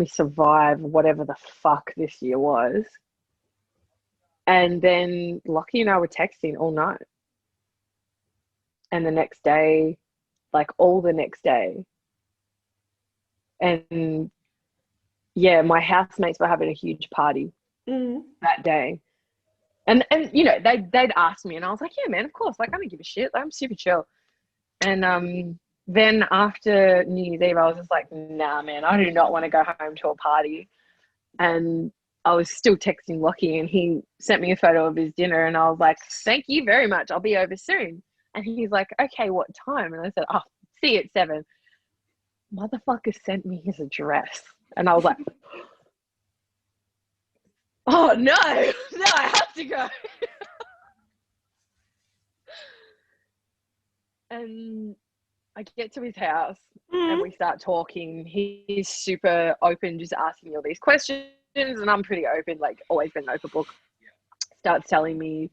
survive whatever the fuck this year was. And then Lockie and I were texting all night. And the next day, like all the next day. And yeah, my housemates were having a huge party that day. And you know, they'd asked me and I was like, yeah, man, of course. Like, I don't give a shit. I'm super chill. And then after New Year's Eve, I was just like, nah, man, I do not want to go home to a party. And I was still texting Lockie and he sent me a photo of his dinner and I was like, thank you very much. I'll be over soon. And he's like, okay, what time? And I said, oh, see you at 7. Motherfucker sent me his address. And I was like, oh, no, I have to go. And I get to his house and we start talking. He's super open, just asking me all these questions. And I'm pretty open, like always been an open book. Starts telling me,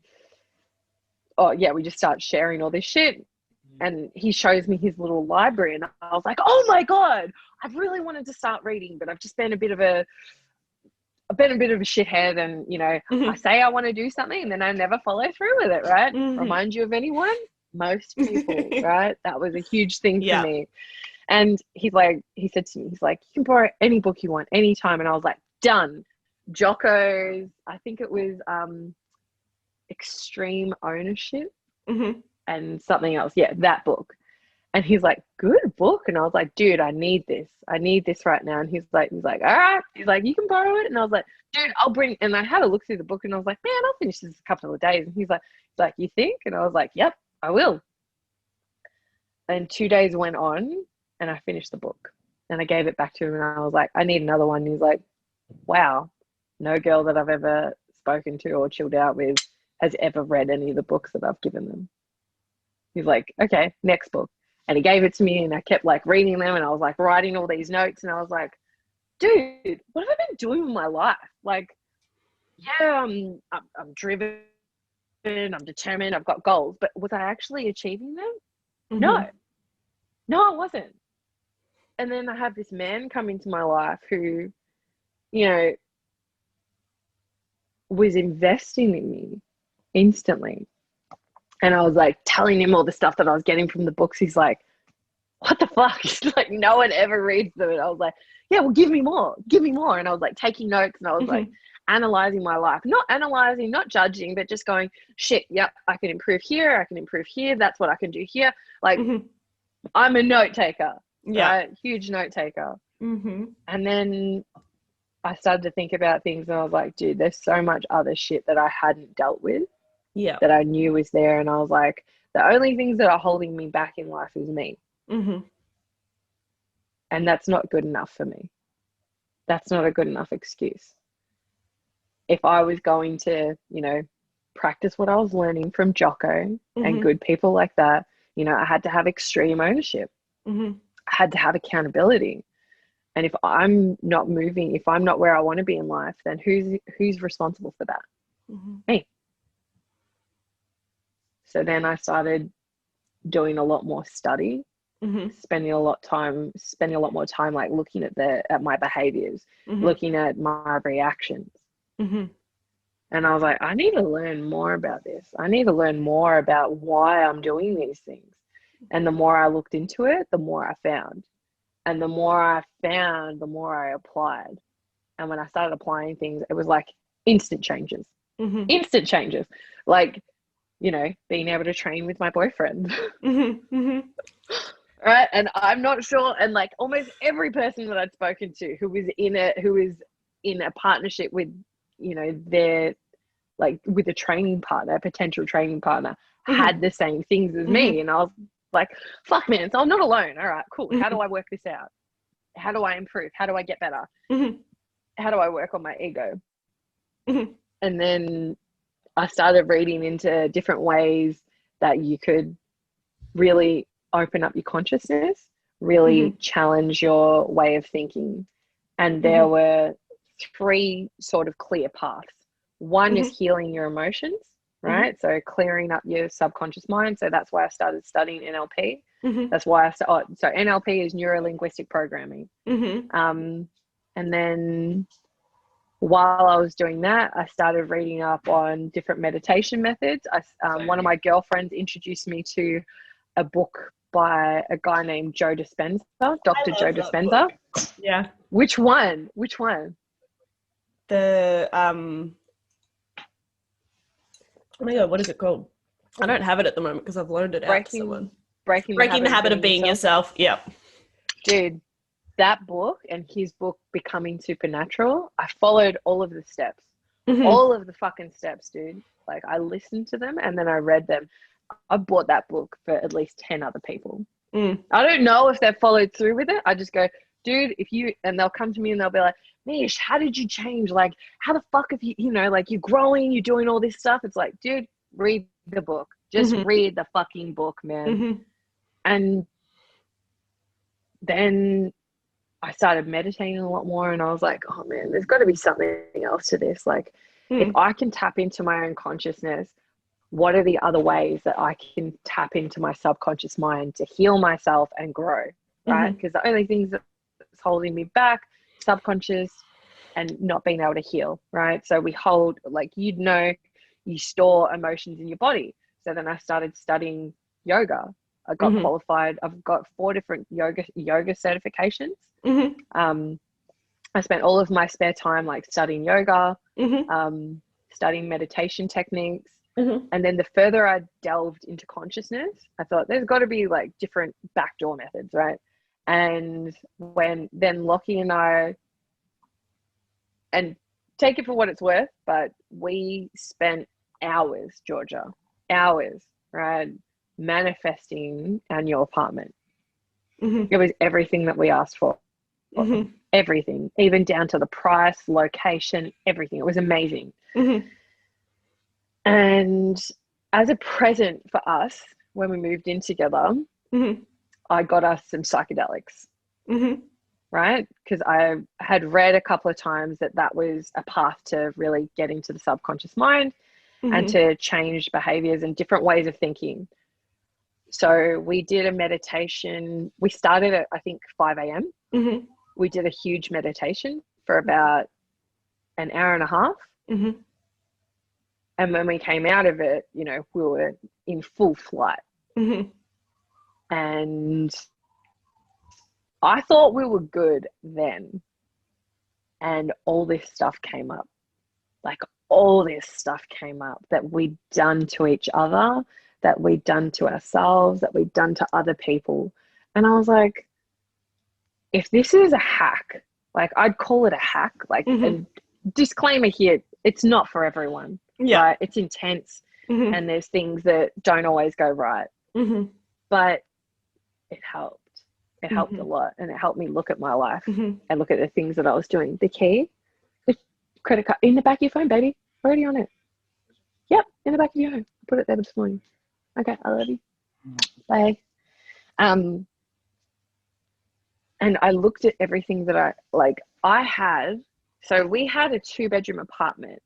oh yeah, we just start sharing all this shit. And he shows me his little library and I was like, oh my God, I've really wanted to start reading, but I've just been a bit of a I've been a bit of a shithead, and you know, I say I want to do something and then I never follow through with it, right? Remind you of anyone? Most people, right? That was a huge thing for me. And he said to me, he's like, you can borrow any book you want anytime. And I was like, done. Jocko's, I think it was Extreme Ownership and something else. Yeah, that book. And he's like, good book. And I was like, dude, I need this right now. And he's like, all right. He's like, you can borrow it. And I was like, dude, I'll bring. And I had a look through the book and I was like, man, I'll finish this in a couple of days. And he's like, you think? And I was like, yep, I will. And 2 days went on and I finished the book and I gave it back to him. And I was like, I need another one. And he's like, wow, no girl that I've ever spoken to or chilled out with has ever read any of the books that I've given them. He's like, okay, next book. And he gave it to me and I kept like reading them and I was like writing all these notes and I was like, dude, what have I been doing with my life? Like, yeah, I'm driven, I'm determined, I've got goals, but was I actually achieving them? No, I wasn't. And then I have this man come into my life who, you know, was investing in me instantly. And I was like telling him all the stuff that I was getting from the books. He's like, what the fuck? He's like, no one ever reads them. And I was like, yeah, well, give me more. And I was like taking notes and I was like analyzing my life, not analyzing, not judging, but just going, shit, yep, I can improve here. I can improve here. That's what I can do here. Like, I'm a note taker. Yeah. Right? Huge note taker. And then I started to think about things and I was like, dude, there's so much other shit that I hadn't dealt with. Yeah, that I knew was there. And I was like, the only things that are holding me back in life is me. And that's not good enough for me. That's not a good enough excuse. If I was going to, you know, practice what I was learning from Jocko and good people like that, you know, I had to have extreme ownership. I had to have accountability. And if I'm not moving, if I'm not where I want to be in life, then who's responsible for that? Me. So then I started doing a lot more study, spending a lot more time like looking at my behaviors, looking at my reactions. And I was like, I need to learn more about this. I need to learn more about why I'm doing these things. And the more I looked into it, the more I found. And the more I found, the more I applied. And when I started applying things, it was like instant changes. Instant changes. Like, you know, being able to train with my boyfriend. Right. And I'm not sure. And like almost every person that I'd spoken to who was in a partnership with, you know, their like with a training partner, a potential training partner, had the same things as me. And I was like, fuck man, so I'm not alone. All right, cool. How do I work this out? How do I improve? How do I get better? How do I work on my ego? And then I started reading into different ways that you could really open up your consciousness, really challenge your way of thinking. And there were 3 sort of clear paths. One is healing your emotions, right? So clearing up your subconscious mind. So that's why I started studying NLP. That's why so NLP is neuro-linguistic programming. And then while I was doing that, I started reading up on different meditation methods. One of my girlfriends introduced me to a book by a guy named Joe Dispenza, Dr. Joe Dispenza. Yeah. Which one? The oh my god, what is it called? I don't have it at the moment because I've loaned it out to someone. Breaking the habit of being yourself. Yeah. Dude, that book and his book Becoming Supernatural, I followed all of the steps. All of the fucking steps, dude. Like I listened to them and then I read them. I bought that book for at least 10 other people. I don't know if they've followed through with it. I just go, dude, and they'll come to me and they'll be like, Meesh, how did you change? Like, how the fuck have you know, like you're growing, you're doing all this stuff. It's like, dude, read the book. Just read the fucking book, man. And then I started meditating a lot more and I was like, oh man, there's got to be something else to this. Like if I can tap into my own consciousness, what are the other ways that I can tap into my subconscious mind to heal myself and grow, right? Because the only things that's holding me back, subconscious, and not being able to heal, right? So we hold, like, you store emotions in your body. So then I started studying yoga. I got qualified. I've got 4 different yoga certifications. I spent all of my spare time like studying yoga, studying meditation techniques. And then the further I delved into consciousness, I thought there's got to be like different backdoor methods, right? And then Lockie and I, and take it for what it's worth, but we spent hours, Georgia, hours, right, manifesting our new apartment. It was everything that we asked for. Everything, even down to the price, location, everything. It was amazing. And as a present for us, when we moved in together, I got us some psychedelics, right? Because I had read a couple of times that was a path to really get into the subconscious mind and to change behaviors and different ways of thinking. So we did a meditation. We started at, I think, 5 a.m. We did a huge meditation for about an hour and a half. And when we came out of it, you know, we were in full flight. And I thought we were good then. And all this stuff came up. Like, all this stuff came up that we'd done to each other, that we'd done to ourselves, that we'd done to other people. And I was like, if this is a hack, like, I'd call it a hack. Like, a disclaimer here, it's not for everyone. Right? It's intense, and there's things that don't always go right. But it helped. It helped a lot, and it helped me look at my life and look at the things that I was doing. The key, the credit card, in the back of your phone, baby. Already on it. Yep, in the back of your phone. I put it there this morning. Okay, I love you. Bye. And I looked at everything that I had. So we had a 2-bedroom apartment.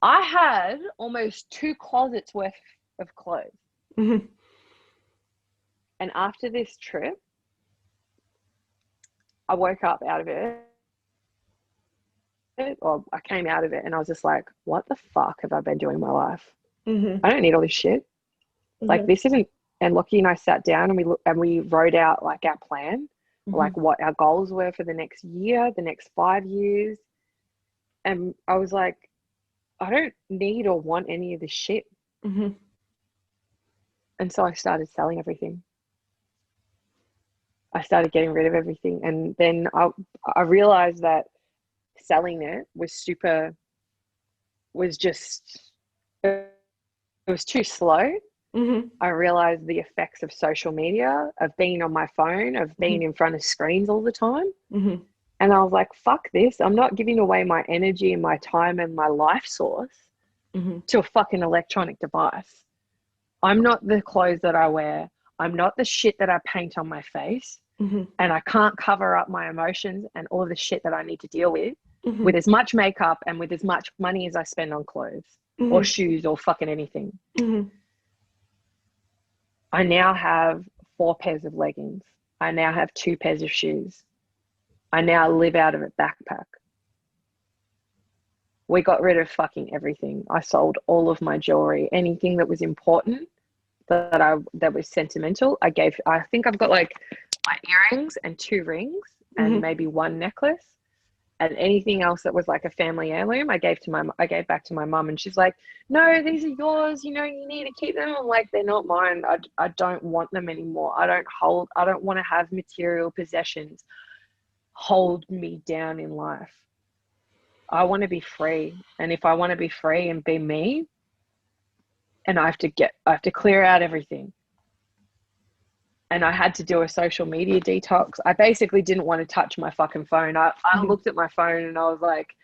I had almost 2 closets worth of clothes. And after this trip, I woke up out of it, or I came out of it, and I was just like, what the fuck have I been doing in my life? I don't need all this shit. Like, this isn't. And Lockie and I sat down and we wrote out like our plan, like what our goals were for the next year, the next 5 years. And I was like, I don't need or want any of this shit. And so I started selling everything. I started getting rid of everything. And then I realized that selling it was too slow. I realized the effects of social media, of being on my phone, of being in front of screens all the time. And I was like, fuck this. I'm not giving away my energy and my time and my life source to a fucking electronic device. I'm not the clothes that I wear. I'm not the shit that I paint on my face. And I can't cover up my emotions and all the shit that I need to deal with as much makeup and with as much money as I spend on clothes or shoes or fucking anything. I now have 4 pairs of leggings. I now have 2 pairs of shoes. I now live out of a backpack. We got rid of fucking everything. I sold all of my jewelry, anything that was important, that was sentimental. I think I've got like my earrings and 2 rings and maybe 1 necklace, and anything else that was like a family heirloom, I gave back to my mum, and she's like, no, these are yours. You know, you need to keep them. I'm like, they're not mine. I don't want them anymore. I don't want to have material possessions hold me down in life. I want to be free. And if I want to be free and be me, and I have to clear out everything. And I had to do a social media detox. I basically didn't want to touch my fucking phone. I looked at my phone and I was like,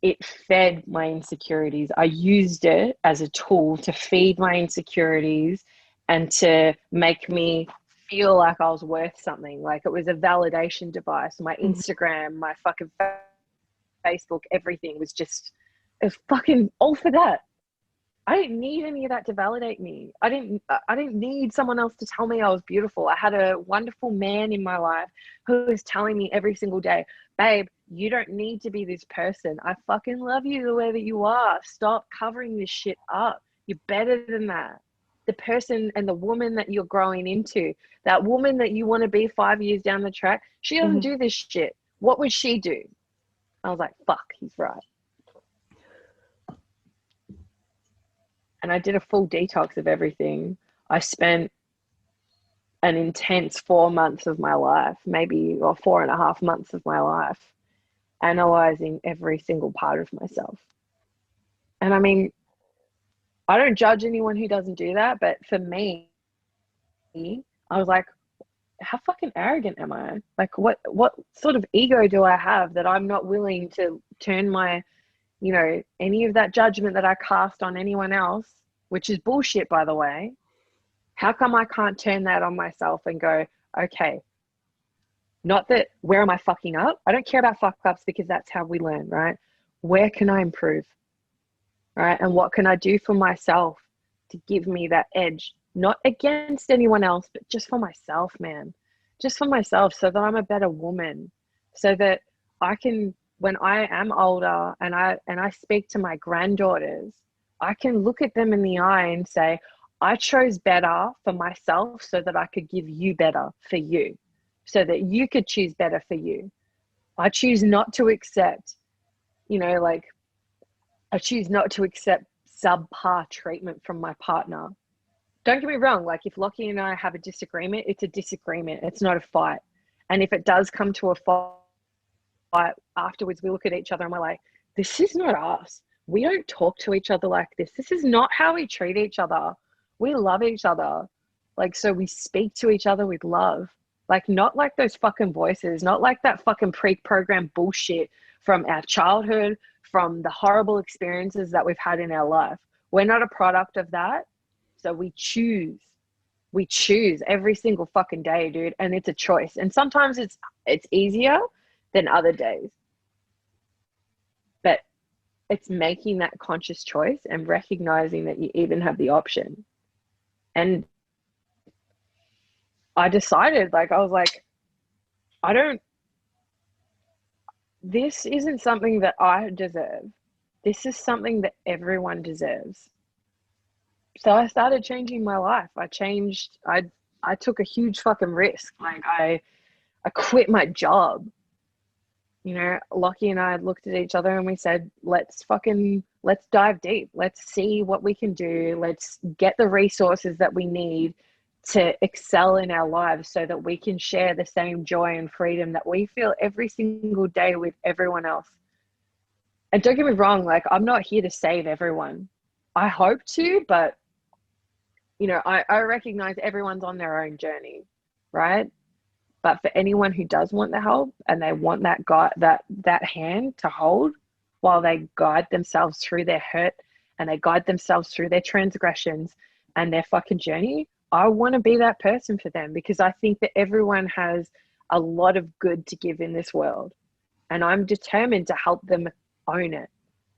it fed my insecurities. I used it as a tool to feed my insecurities and to make me feel like I was worth something. Like, it was a validation device. My Instagram, my fucking Facebook, everything was just, it was fucking all for that. I didn't need any of that to validate me. I didn't need someone else to tell me I was beautiful. I had a wonderful man in my life who was telling me every single day, babe, You don't need to be this person. I fucking love you the way that you are. Stop covering this shit up. You're better than that. The person and the woman that you're growing into, that woman that you want to be 5 years down the track, she doesn't do this shit. What would she do? I was like, fuck, he's right. And I did a full detox of everything. I spent an intense 4 months of my life, maybe, or 4.5 months of my life, analyzing every single part of myself. And I mean, I don't judge anyone who doesn't do that, but for me, I was like, how fucking arrogant am I? Like, what sort of ego do I have that I'm not willing to turn my, you know, any of that judgment that I cast on anyone else, which is bullshit, by the way. How come I can't turn that on myself and go, okay, not that, where am I fucking up? I don't care about fuck ups because that's how we learn, right? Where can I improve, right? And what can I do for myself to give me that edge? Not against anyone else, but just for myself, man. Just for myself, so that I'm a better woman, so that I can, when I am older and I speak to my granddaughters, I can look at them in the eye and say, I chose better for myself so that I could give you better for you, so that you could choose better for you. I choose not to accept, you know, like, I choose not to accept subpar treatment from my partner. Don't get me wrong, like, if Lockie and I have a disagreement, it's a disagreement. It's not a fight. And if it does come to a fight, afterwards we look at each other and we're like, this is not us. We don't talk to each other like this. This is not how we treat each other. We love each other. Like, so we speak to each other with love. Like, not like those fucking voices, not like that fucking pre-programmed bullshit from our childhood, from the horrible experiences that we've had in our life. We're not a product of that. So we choose every single fucking day, dude. And it's a choice. And sometimes it's easier than other days. But it's making that conscious choice and recognizing that you even have the option. And I decided, like, I was like, this isn't something that I deserve. This is something that everyone deserves. So I started changing my life. I took a huge fucking risk. Like, I quit my job. You know, Lockie and I looked at each other and we said, let's dive deep. Let's see what we can do. Let's get the resources that we need to excel in our lives so that we can share the same joy and freedom that we feel every single day with everyone else. And don't get me wrong, like, I'm not here to save everyone. I hope to, but, you know, I recognize everyone's on their own journey, right? But for anyone who does want the help and they want that hand to hold while they guide themselves through their hurt and they guide themselves through their transgressions and their fucking journey, I want to be that person for them, because I think that everyone has a lot of good to give in this world. And I'm determined to help them own it.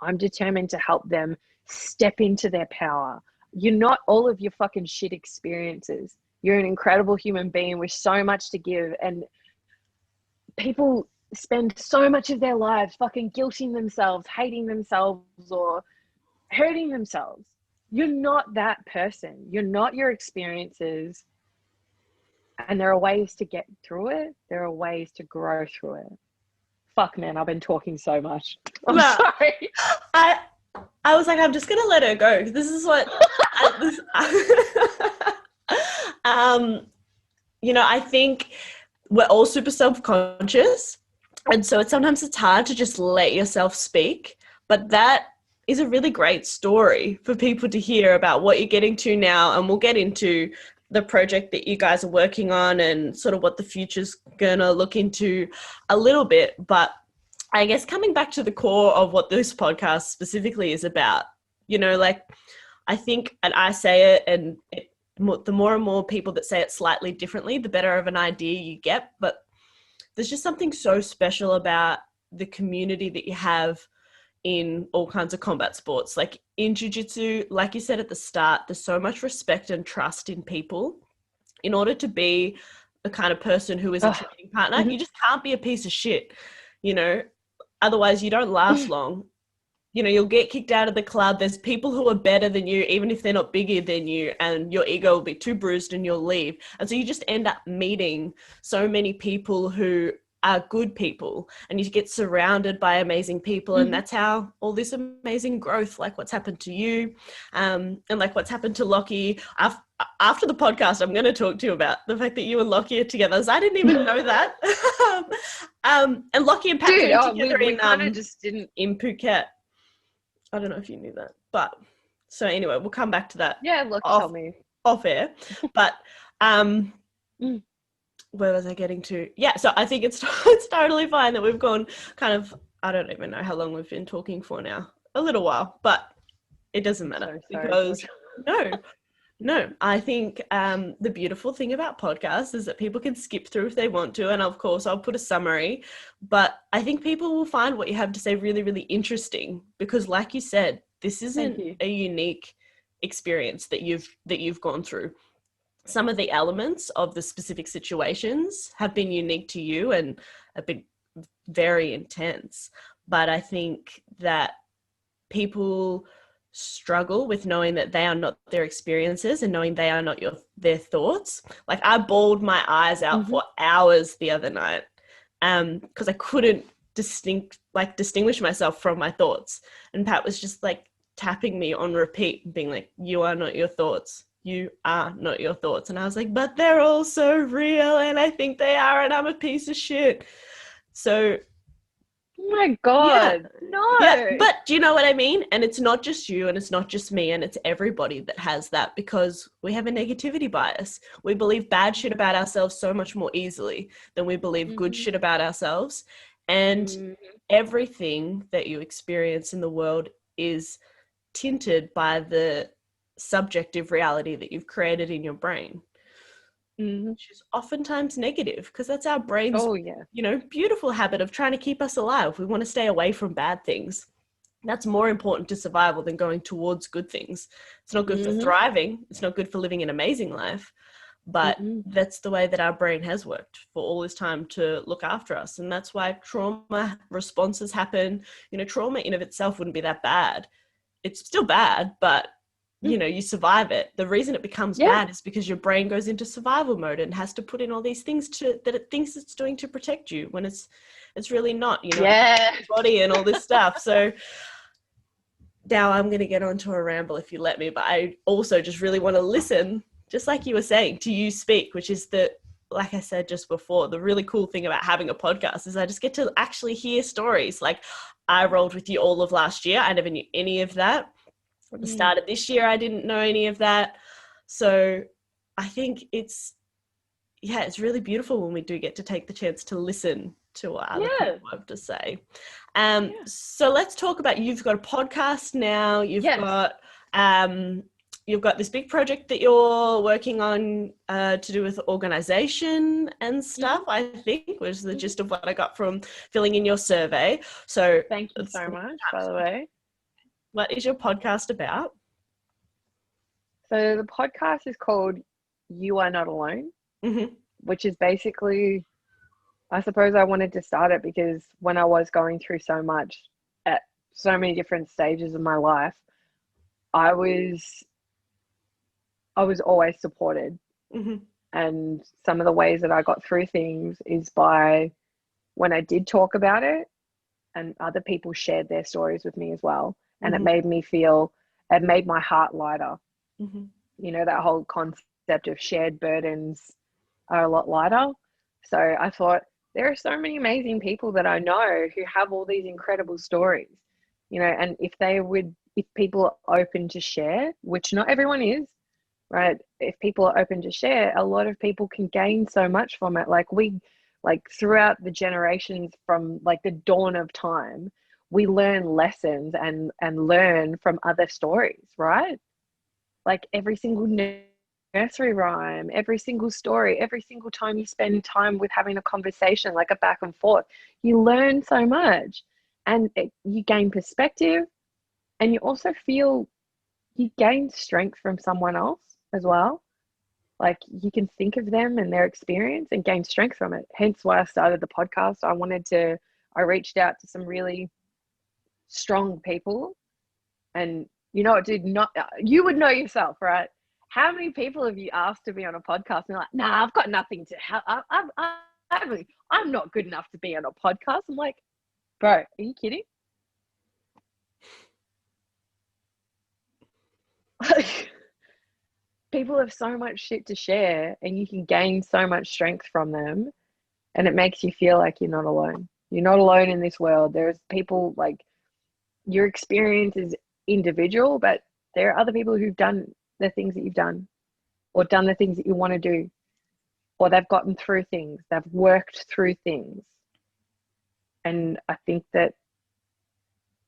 I'm determined to help them step into their power. You're not all of your fucking shit experiences. You're an incredible human being with so much to give. And people spend so much of their lives fucking guilting themselves, hating themselves, or hurting themselves. You're not that person. You're not your experiences. And there are ways to get through it. There are ways to grow through it. Fuck, man, I've been talking so much. I'm sorry. I was like, I'm just gonna let her go. This is what you know, I think we're all super self-conscious, and so sometimes it's hard to just let yourself speak, but that is a really great story for people to hear about what you're getting to now. And we'll get into the project that you guys are working on and sort of what the future's gonna look into a little bit. But I guess coming back to the core of what this podcast specifically is about, you know, like, I think, and I say it, and the more and more people that say it slightly differently, the better of an idea you get. But there's just something so special about the community that you have in all kinds of combat sports. Like in jiu-jitsu, like you said at the start, there's so much respect and trust in people. In order to be the kind of person who is a training partner, you just can't be a piece of shit, you know? otherwise you don't last long. You know, you'll get kicked out of the club. There's people who are better than you, even if they're not bigger than you, and your ego will be too bruised and you'll leave. And so you just end up meeting so many people who are good people, and you get surrounded by amazing people. And that's how all this amazing growth, like what's happened to you, and like what's happened to Lockie. After the podcast, I'm going to talk to you about the fact that you and Lockie are together. So I didn't even know that. And Lockie and Pat are together we kind of just didn't in Phuket. I don't know if you knew that, but so anyway, we'll come back to that. Yeah, Lockie told me off air. But where was I getting to? Yeah, so I think it's totally fine that we've gone kind of, I don't even know how long we've been talking for now. A little while, but it doesn't matter because no, I think the beautiful thing about podcasts is that people can skip through if they want to. And of course, I'll put a summary. But I think people will find what you have to say really, really interesting because like you said, this isn't a unique experience that you've gone through. Some of the elements of the specific situations have been unique to you and have been very intense. But I think that people struggle with knowing that they are not their experiences and knowing they are not their thoughts. Like I bawled my eyes out for hours the other night because I couldn't distinguish myself from my thoughts. And Pat was just like tapping me on repeat and being like, you are not your thoughts. You are not your thoughts. And I was like, but they're all so real and I think they are and I'm a piece of shit. So oh my God, no. Yeah, but do you know what I mean? And it's not just you and it's not just me and it's everybody that has that because we have a negativity bias. We believe bad shit about ourselves so much more easily than we believe good shit about ourselves. And everything that you experience in the world is tinted by the subjective reality that you've created in your brain. Which is oftentimes negative because that's our brain's beautiful habit of trying to keep us alive. We want to stay away from bad things. That's more important to survival than going towards good things. It's not good for thriving. It's not good for living an amazing life. But that's the way that our brain has worked for all this time to look after us. And that's why trauma responses happen. You know, trauma in of itself wouldn't be that bad. It's still bad, but you know, you survive it. The reason it becomes bad is because your brain goes into survival mode and has to put in all these things that it thinks it's doing to protect you when it's really not, you know, body and all this stuff. So now I'm going to get onto a ramble if you let me, but I also just really want to listen, just like you were saying, to you speak, which is like I said just before, the really cool thing about having a podcast is I just get to actually hear stories. Like I rolled with you all of last year. I never knew any of that. At the start of this year, I didn't know any of that. So I think it's really beautiful when we do get to take the chance to listen to what other people have to say. So let's talk about, you've got a podcast now. You've got this big project that you're working on to do with organization and stuff, I think, was the gist of what I got from filling in your survey. So thank you so much, by the way. What is your podcast about? So the podcast is called You Are Not Alone, which is basically, I suppose I wanted to start it because when I was going through so much at so many different stages of my life, I was always supported. And some of the ways that I got through things is by when I did talk about it and other people shared their stories with me as well. And it made my heart lighter. You know, that whole concept of shared burdens are a lot lighter. So I thought, there are so many amazing people that I know who have all these incredible stories, you know, and if people are open to share, which not everyone is, right? If people are open to share, a lot of people can gain so much from it. Like throughout the generations from like the dawn of time, we learn lessons and learn from other stories, right? Like every single nursery rhyme, every single story, every single time you spend time with having a conversation, like a back and forth, you learn so much and you gain perspective, and you also feel you gain strength from someone else as well. Like you can think of them and their experience and gain strength from it. Hence why I started the podcast. I wanted to I reached out to some really strong people, and you know what, dude, not you would know yourself, right? How many people have you asked to be on a podcast and you're like, nah, I've got nothing to help. I'm not good enough to be on a podcast. I'm like, bro, are you kidding? Like, people have so much shit to share, and you can gain so much strength from them, and it makes you feel like you're not alone. You're not alone in this world. There's people, like, your experience is individual, but there are other people who've done the things that you've done, or done the things that you want to do, or they've gotten through things, they've worked through things. And I think that,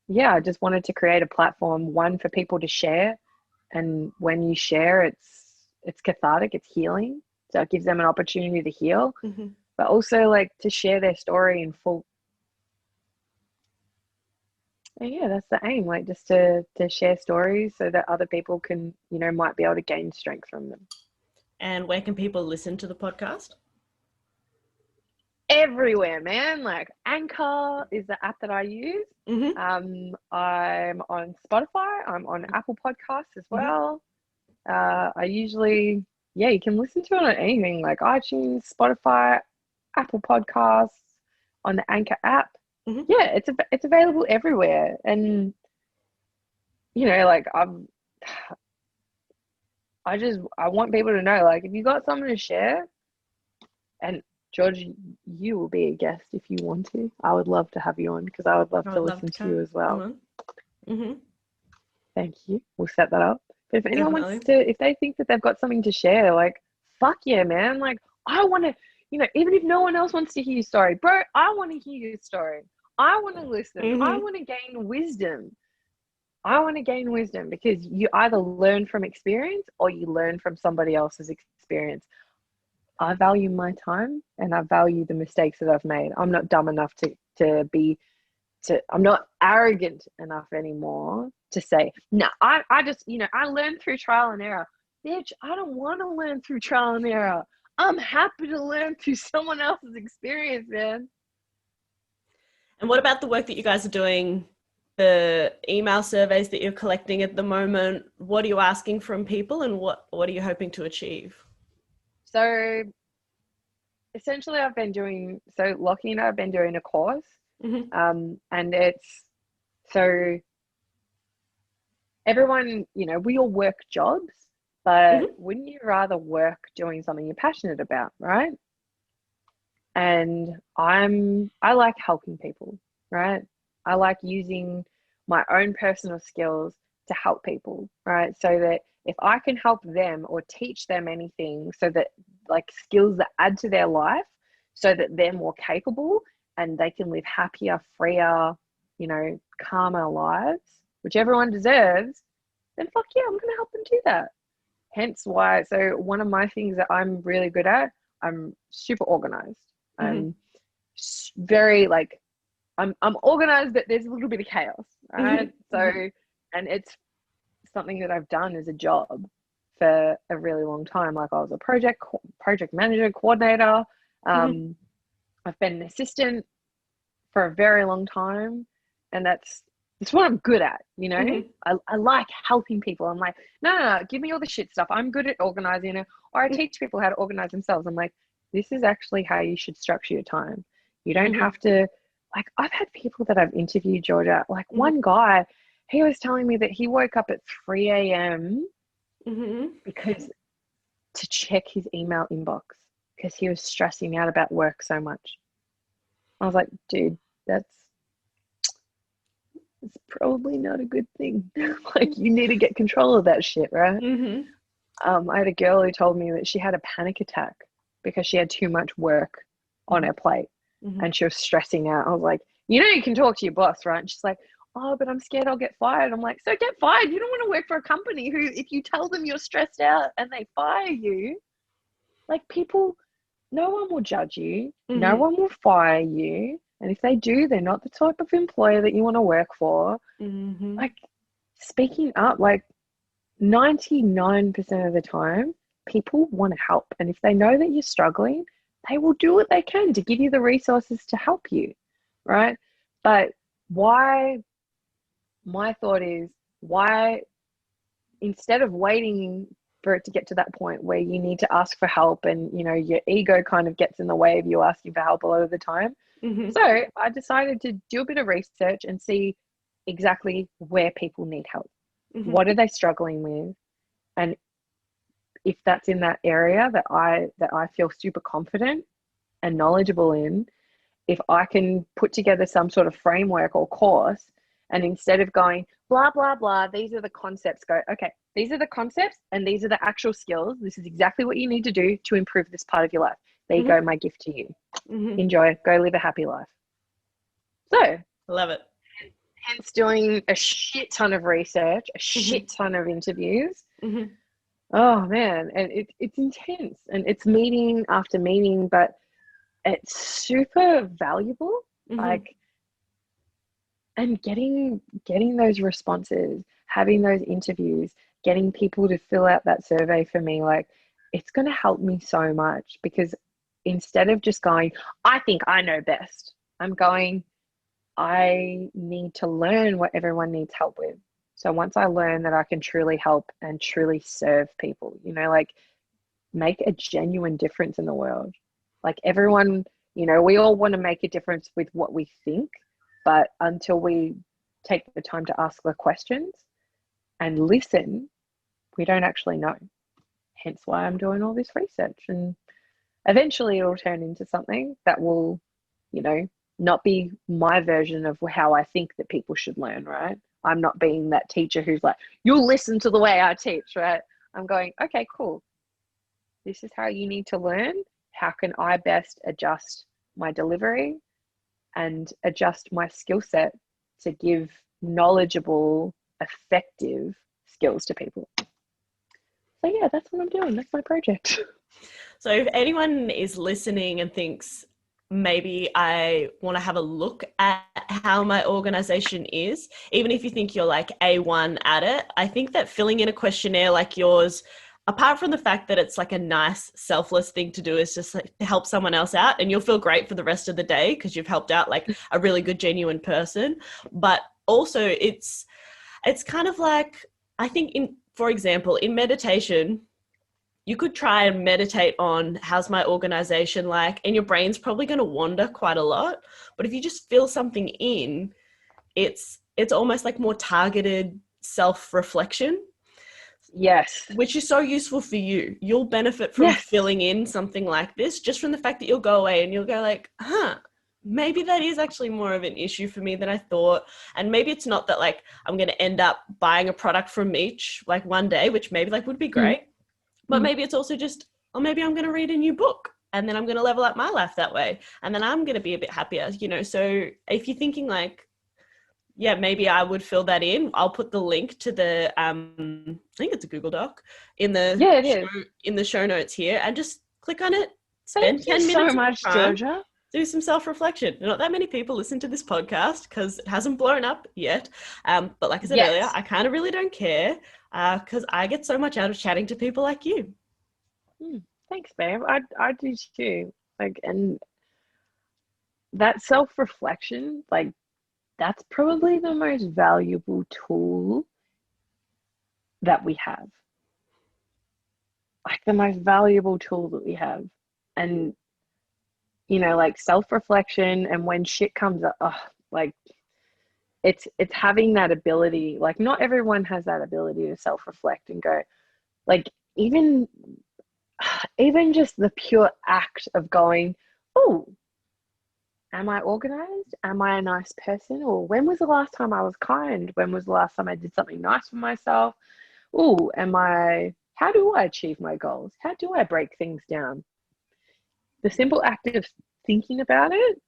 yeah, I just wanted to create a platform, one, for people to share. And when you share, it's cathartic, it's healing. So it gives them an opportunity to heal, but also like to share their story in full. And yeah, that's the aim, like just to share stories so that other people can, you know, might be able to gain strength from them. And where can people listen to the podcast? Everywhere, man. Like Anchor is the app that I use. I'm on Spotify. I'm on Apple Podcasts as well. I usually, yeah, you can listen to it on anything like iTunes, Spotify, Apple Podcasts, on the Anchor app. Yeah, it's available everywhere. And you know, like I want people to know, like, if you got something to share, and George, you will be a guest if you want to. I would love to have you on, because I would love to listen to you as well. Thank you. We'll set that up. But if anyone wants to, if they think that they've got something to share, like, fuck yeah, man. Like, I want to, you know, even if no one else wants to hear your story, bro, I want to hear your story. I want to listen. I want to gain wisdom. I want to gain wisdom, because you either learn from experience or you learn from somebody else's experience. I value my time, and I value the mistakes that I've made. I'm not dumb enough I'm not arrogant enough anymore to say, no, I just, you know, I learned through trial and error. Bitch, I don't want to learn through trial and error. I'm happy to learn through someone else's experience, man. And what about the work that you guys are doing, the email surveys that you're collecting at the moment? What are you asking from people, and what are you hoping to achieve? So essentially Lockie and I have been doing a course, and it's, so everyone, you know, we all work jobs, but wouldn't you rather work doing something you're passionate about, right? And I like helping people, right? I like using my own personal skills to help people, right? So that if I can help them or teach them anything, so that, like, skills that add to their life, so that they're more capable and they can live happier, freer, you know, calmer lives, which everyone deserves, then fuck yeah, I'm going to help them do that. Hence why, so one of my things that I'm really good at, I'm super organized. I'm very, like, I'm organized, but there's a little bit of chaos, right? So, and it's something that I've done as a job for a really long time. Like, I was a project manager, coordinator. I've been an assistant for a very long time, and that's what I'm good at, you know. I like helping people. I'm like, no, give me all the shit stuff. I'm good at organizing it. Or I teach people how to organize themselves. I'm like, this is actually how you should structure your time. You don't have to, like, I've had people that I've interviewed, Georgia, like one guy, he was telling me that he woke up at 3 a.m. because to check his email inbox, because he was stressing out about work so much. I was like, dude, it's probably not a good thing. Like, you need to get control of that shit, right? I had a girl who told me that she had a panic attack because she had too much work on her plate, and she was stressing out. I was like, you know, you can talk to your boss, right? And she's like, oh, but I'm scared I'll get fired. I'm like, so get fired. You don't want to work for a company who, if you tell them you're stressed out and they fire you, like, people, no one will judge you. No one will fire you. And if they do, they're not the type of employer that you want to work for. Like, speaking up, like, 99% of the time, people want to help. And if they know that you're struggling, they will do what they can to give you the resources to help you. right? But why, my thought is, why, instead of waiting for it to get to that point where you need to ask for help and, you know, your ego kind of gets in the way of you asking for help a lot of the time. Mm-hmm. So I decided to do a bit of research and see exactly where people need help. Mm-hmm. What are they struggling with? And if that's in that area that I feel super confident and knowledgeable in, if I can put together some sort of framework or course, and instead of going blah blah blah, these are the concepts, go, okay, these are the concepts and these are the actual skills, this is exactly what you need to do to improve this part of your life. There you Mm-hmm. go, my gift to you. Mm-hmm. Enjoy, go live a happy life. So Love it. hence doing a shit ton of research, a Mm-hmm. shit ton of interviews. Mm-hmm. Oh man, and it's intense and it's meeting after meeting, but it's super valuable. Mm-hmm. Like, and getting those responses, having those interviews, getting people to fill out that survey for me, like, it's going to help me so much, because instead of just going, I think I know best, I'm going, I need to learn what everyone needs help with. So once I learn that I can truly help and truly serve people, you know, like, make a genuine difference in the world. Like, everyone, you know, we all want to make a difference with what we think, but until we take the time to ask the questions and listen, we don't actually know. Hence why I'm doing all this research. And eventually it'll turn into something that will, you know, not be my version of how I think that people should learn, right? I'm not being that teacher who's like, you'll listen to the way I teach, right? I'm going, okay, cool. This is how you need to learn. How can I best adjust my delivery and adjust my skill set to give knowledgeable, effective skills to people? So yeah, that's what I'm doing. That's my project. So if anyone is listening and thinks maybe I want to have a look at how my organization is, even if you think you're like A1 at it, I think that filling in a questionnaire like yours, apart from the fact that it's like a nice selfless thing to do, is just like to help someone else out, and you'll feel great for the rest of the day because you've helped out like a really good, genuine person. But also it's kind of like, I think, in, for example, in meditation, you could try and meditate on how's my organization like, and your brain's probably going to wander quite a lot. But if you just fill something in, it's almost like more targeted self-reflection, Yes. which is so useful for you. You'll benefit from Yes. filling in something like this, just from the fact that you'll go away and you'll go like, maybe that is actually more of an issue for me than I thought. And maybe it's not that like I'm going to end up buying a product from Meech like one day, which maybe like would be great. But maybe it's also just, or maybe I'm going to read a new book and then I'm going to level up my life that way. And then I'm going to be a bit happier, you know? So if you're thinking like, yeah, maybe I would fill that in, I'll put the link to the, I think it's a Google Doc in the, Yeah, it is. in the show notes here, and just click on it, spend Thank you 10 so minutes much, of time, Georgia. do some self-reflection. Not that many people listen to this podcast because it hasn't blown up yet. But like I said earlier, I kind of really don't care because I get so much out of chatting to people like you. Thanks, babe. I do too. Like, and that self-reflection, like, that's probably the most valuable tool that we have. Like, the most valuable tool that we have. And, you know, like, self-reflection, and when shit comes up, like, it's having that ability. Like, not everyone has that ability to self-reflect and go, like, even just the pure act of going, oh, am I organized? Am I a nice person? Or when was the last time I was kind? When was the last time I did something nice for myself? Oh, how do I achieve my goals? How do I break things down? The simple act of thinking about it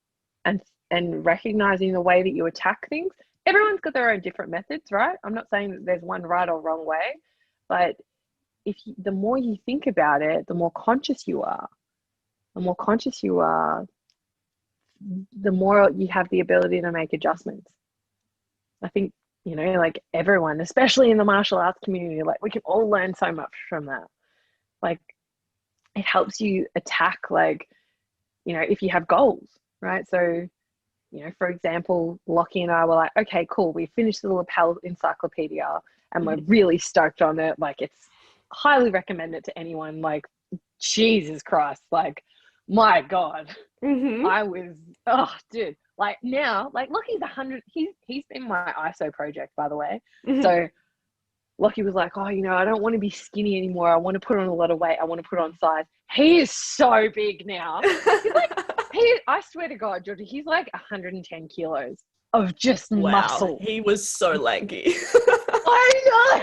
and recognizing the way that you attack things. Everyone's got their own different methods, right? I'm not saying that there's one right or wrong way, but the more you think about it, the more conscious you are. The more conscious you are, the more you have the ability to make adjustments. I think, you know, like, everyone, especially in the martial arts community, like, we can all learn so much from that. Like, it helps you attack, like, you know, if you have goals, right? So, for example, Lockie and I were like, okay, cool, we finished the lapel encyclopedia and we're really stoked on it. Like, it's highly recommended to anyone. Like, Jesus Christ, like, my God. I was, oh, dude, like now, like Lockie's 100, he's been my ISO project, by the way. So Lockie was like, oh, I don't want to be skinny anymore. I want to put on a lot of weight. I want to put on size. He is so big now. He's like, I swear to God, Georgia, he's like 110 kilos of just muscle. He was so lanky. I know.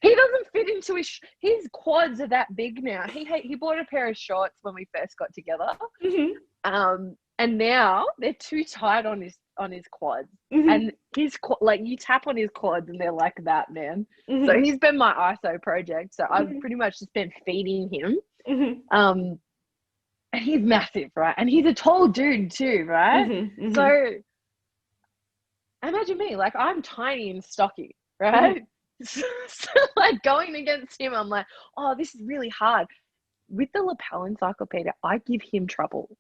He doesn't fit into his quads are that big now. He bought a pair of shorts when we first got together. And now they're too tight on his quads. And his like, you tap on his quads and they're like that, man. So he's been my ISO project. So I've pretty much just been feeding him. And he's massive, right? And he's a tall dude too, right? So imagine me, like, I'm tiny and stocky, right? So like, going against him, I'm like, oh, this is really hard. With the lapel encyclopedia, I give him trouble,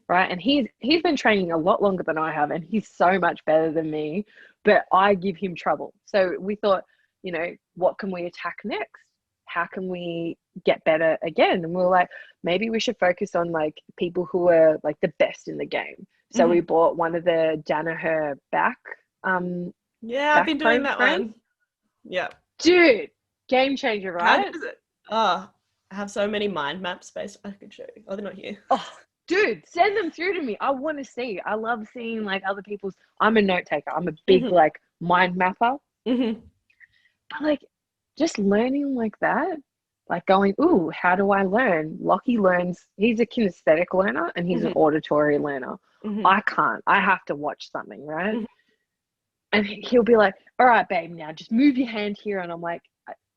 right? And he's been training a lot longer than I have, and he's so much better than me, but I give him trouble. So we thought, what can we attack next? How can we get better again? And we were like, maybe we should focus on like people who are like the best in the game. So we bought one of the Danaher back. I've been doing that one. Yeah. Dude, game changer, right? How does it? Oh, I have so many mind maps based. I could show you. Oh, they're not here. Oh, dude, send them through to me. I want to see. I love seeing like other people's. I'm a note taker. I'm a big like mind mapper. But like, just learning like that, like going, ooh, how do I learn? Lockie learns. He's a kinesthetic learner and he's an auditory learner. I can't. I have to watch something, right? And he'll be like, all right, babe, now just move your hand here. And I'm like,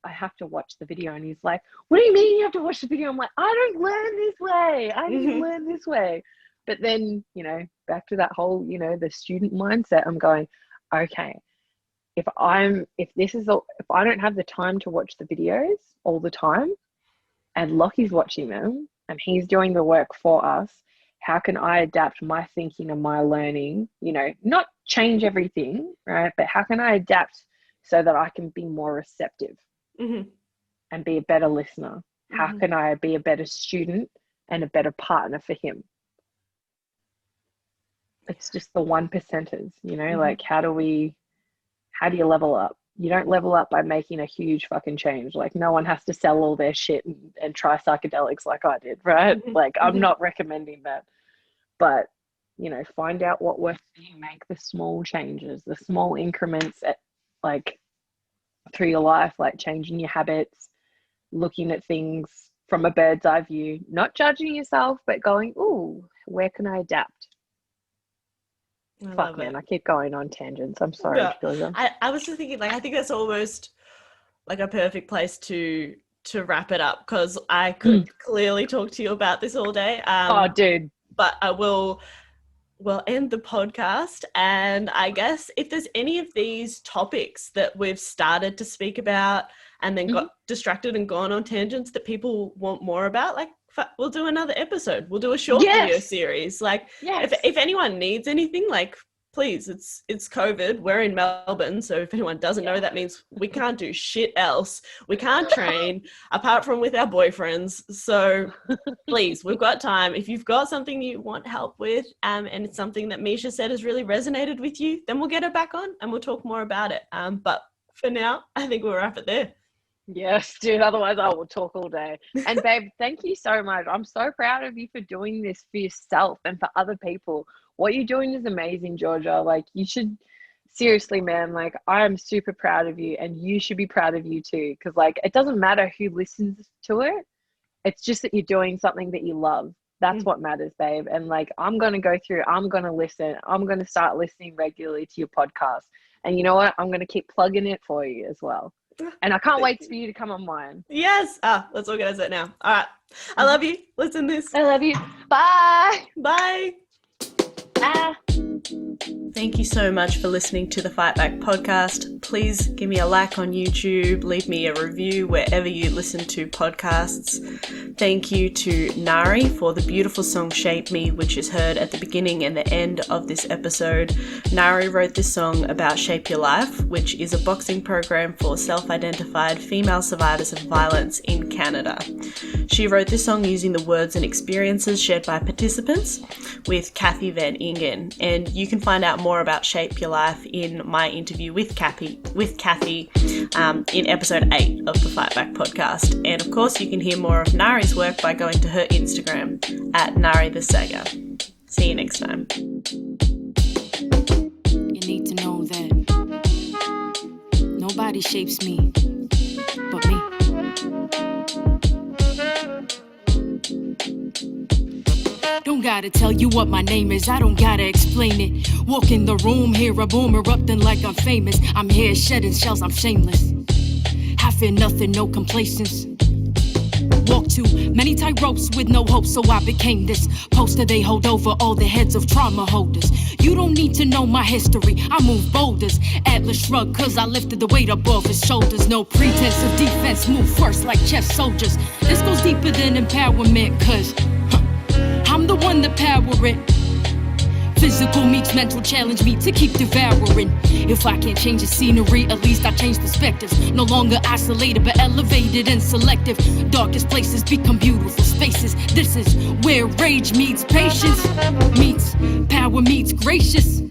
I have to watch the video. And he's like, what do you mean you have to watch the video? I'm like, I don't learn this way. I didn't learn this way. But then, back to that whole, the student mindset, I'm going, okay, if I don't have the time to watch the videos all the time and Lockie's watching them and he's doing the work for us, how can I adapt my thinking and my learning, not change everything, right? But how can I adapt so that I can be more receptive and be a better listener? How can I be a better student and a better partner for him? It's just the 1%ers, like how do you level up? You don't level up by making a huge fucking change. Like, no one has to sell all their shit and try psychedelics like I did, right? Like, I'm not recommending that. But, find out what works for you. Make the small changes, the small increments through your life, like changing your habits, looking at things from a bird's eye view, not judging yourself, but going, ooh, where can I adapt? Fuck, man, I keep going on tangents. I'm sorry, Georgia. I was just thinking, like, I think that's almost like a perfect place to wrap it up, because I could clearly talk to you about this all day. Oh, dude. But I will end the podcast. And I guess if there's any of these topics that we've started to speak about and then got distracted and gone on tangents that people want more about, like, we'll do another episode. We'll do a short video series. Like, if anyone needs anything, like, please, it's COVID. We're in Melbourne, so if anyone doesn't know, that means we can't do shit else. We can't train apart from with our boyfriends. So please, we've got time. If you've got something you want help with, and it's something that Meesha said has really resonated with you, then we'll get her back on and we'll talk more about it. But for now, I think we'll wrap it there. Yes, dude. Otherwise, I will talk all day. And babe, thank you so much. I'm so proud of you for doing this for yourself and for other people. What you're doing is amazing, Georgia. Like, you should, seriously, man, like, I am super proud of you, and you should be proud of you too. Because, like, it doesn't matter who listens to it. It's just that you're doing something that you love. That's what matters, babe. And like, I'm going to listen. I'm going to start listening regularly to your podcast. And you know what? I'm going to keep plugging it for you as well. And I can't wait for you to come on mine. Yes. Let's organize it now. All right. I love you. Let's end this. I love you. Bye. Bye. Thank you so much for listening to the Fight Back podcast. Please give me a like on YouTube, leave me a review wherever you listen to podcasts. Thank you to Nari for the beautiful song Shape Me, which is heard at the beginning and the end of this episode. Nari wrote this song about Shape Your Life, which is a boxing program for self-identified female survivors of violence in Canada. She wrote this song using the words and experiences shared by participants with Kathy Van Ingen, and you can find out more about Shape Your Life in my interview with Kathy in episode 8 of the Fight Back podcast. And of course, you can hear more of Nari's work by going to her Instagram at Nari the Saga. See you next time. You need to know that nobody shapes me but me. Don't gotta tell you what my name is, I don't gotta explain it. Walk in the room, hear a boom erupting like I'm famous. I'm here shedding shells, I'm shameless. I fear nothing, no complacence. Walk too many tight ropes with no hope, so I became this poster they hold over all the heads of trauma holders. You don't need to know my history, I move boulders. Atlas shrug, cause I lifted the weight above his shoulders. No pretense of defense, move first like chess soldiers. This goes deeper than empowerment, cause I'm the one that power it. Physical meets mental, challenge me to keep devouring. If I can't change the scenery, at least I change perspectives. No longer isolated, but elevated and selective. Darkest places become beautiful spaces. This is where rage meets patience, meets power meets gracious.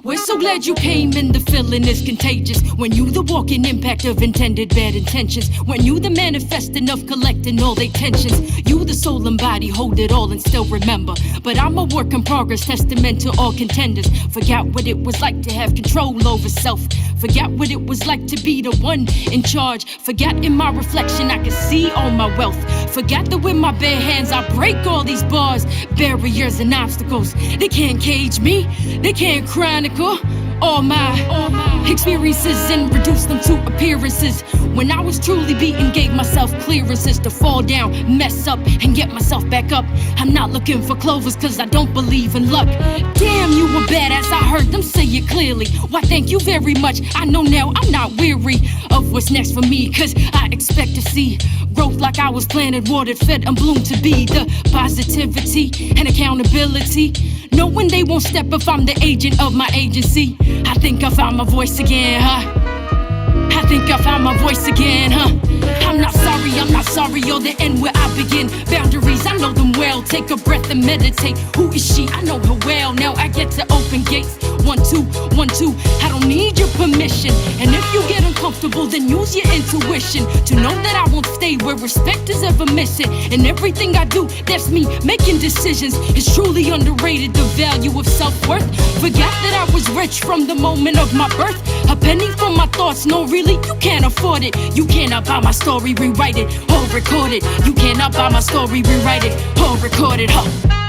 We're so glad you came, and the feeling is contagious. When you the walking impact of intended bad intentions. When you the manifesting of collecting all they tensions. You the soul and body, hold it all and still remember. But I'm a work in progress, testament to all contenders. Forgot what it was like to have control over self. Forgot what it was like to be the one in charge. Forgot in my reflection I could see all my wealth. Forgot that with my bare hands I break all these bars, barriers and obstacles. They can't cage me, they can't chronicle all my experiences and reduce them to appearances. When I was truly beaten, gave myself clearances to fall down, mess up, and get myself back up. I'm not looking for clovers cause I don't believe in luck. Damn, you were badass, I heard them say it clearly. Why thank you very much, I know now I'm not weary of what's next for me. Cause I expect to see growth like I was planted, watered, fed, and bloomed to be. The positivity and accountability, knowing they won't step if I'm the agent of my agency. I think I found my voice again, huh? I think I found my voice again, huh? I'm not sorry, you're the end where I begin. Boundaries, I know them well. Take a breath and meditate. Who is she? I know her well. Now I get to open gates. 1, 2, 1, 2. I don't need your permission. And if you get uncomfortable, then use your intuition to know that I won't stay where respect is ever missing. And everything I do, that's me making decisions. It's truly underrated, the value of self-worth. Forgot that I was rich from the moment of my birth. A penny from my thoughts, no really, you can't afford it. You cannot buy my story, rewrite it, or record it. You cannot buy my story, rewrite it, or record it, huh?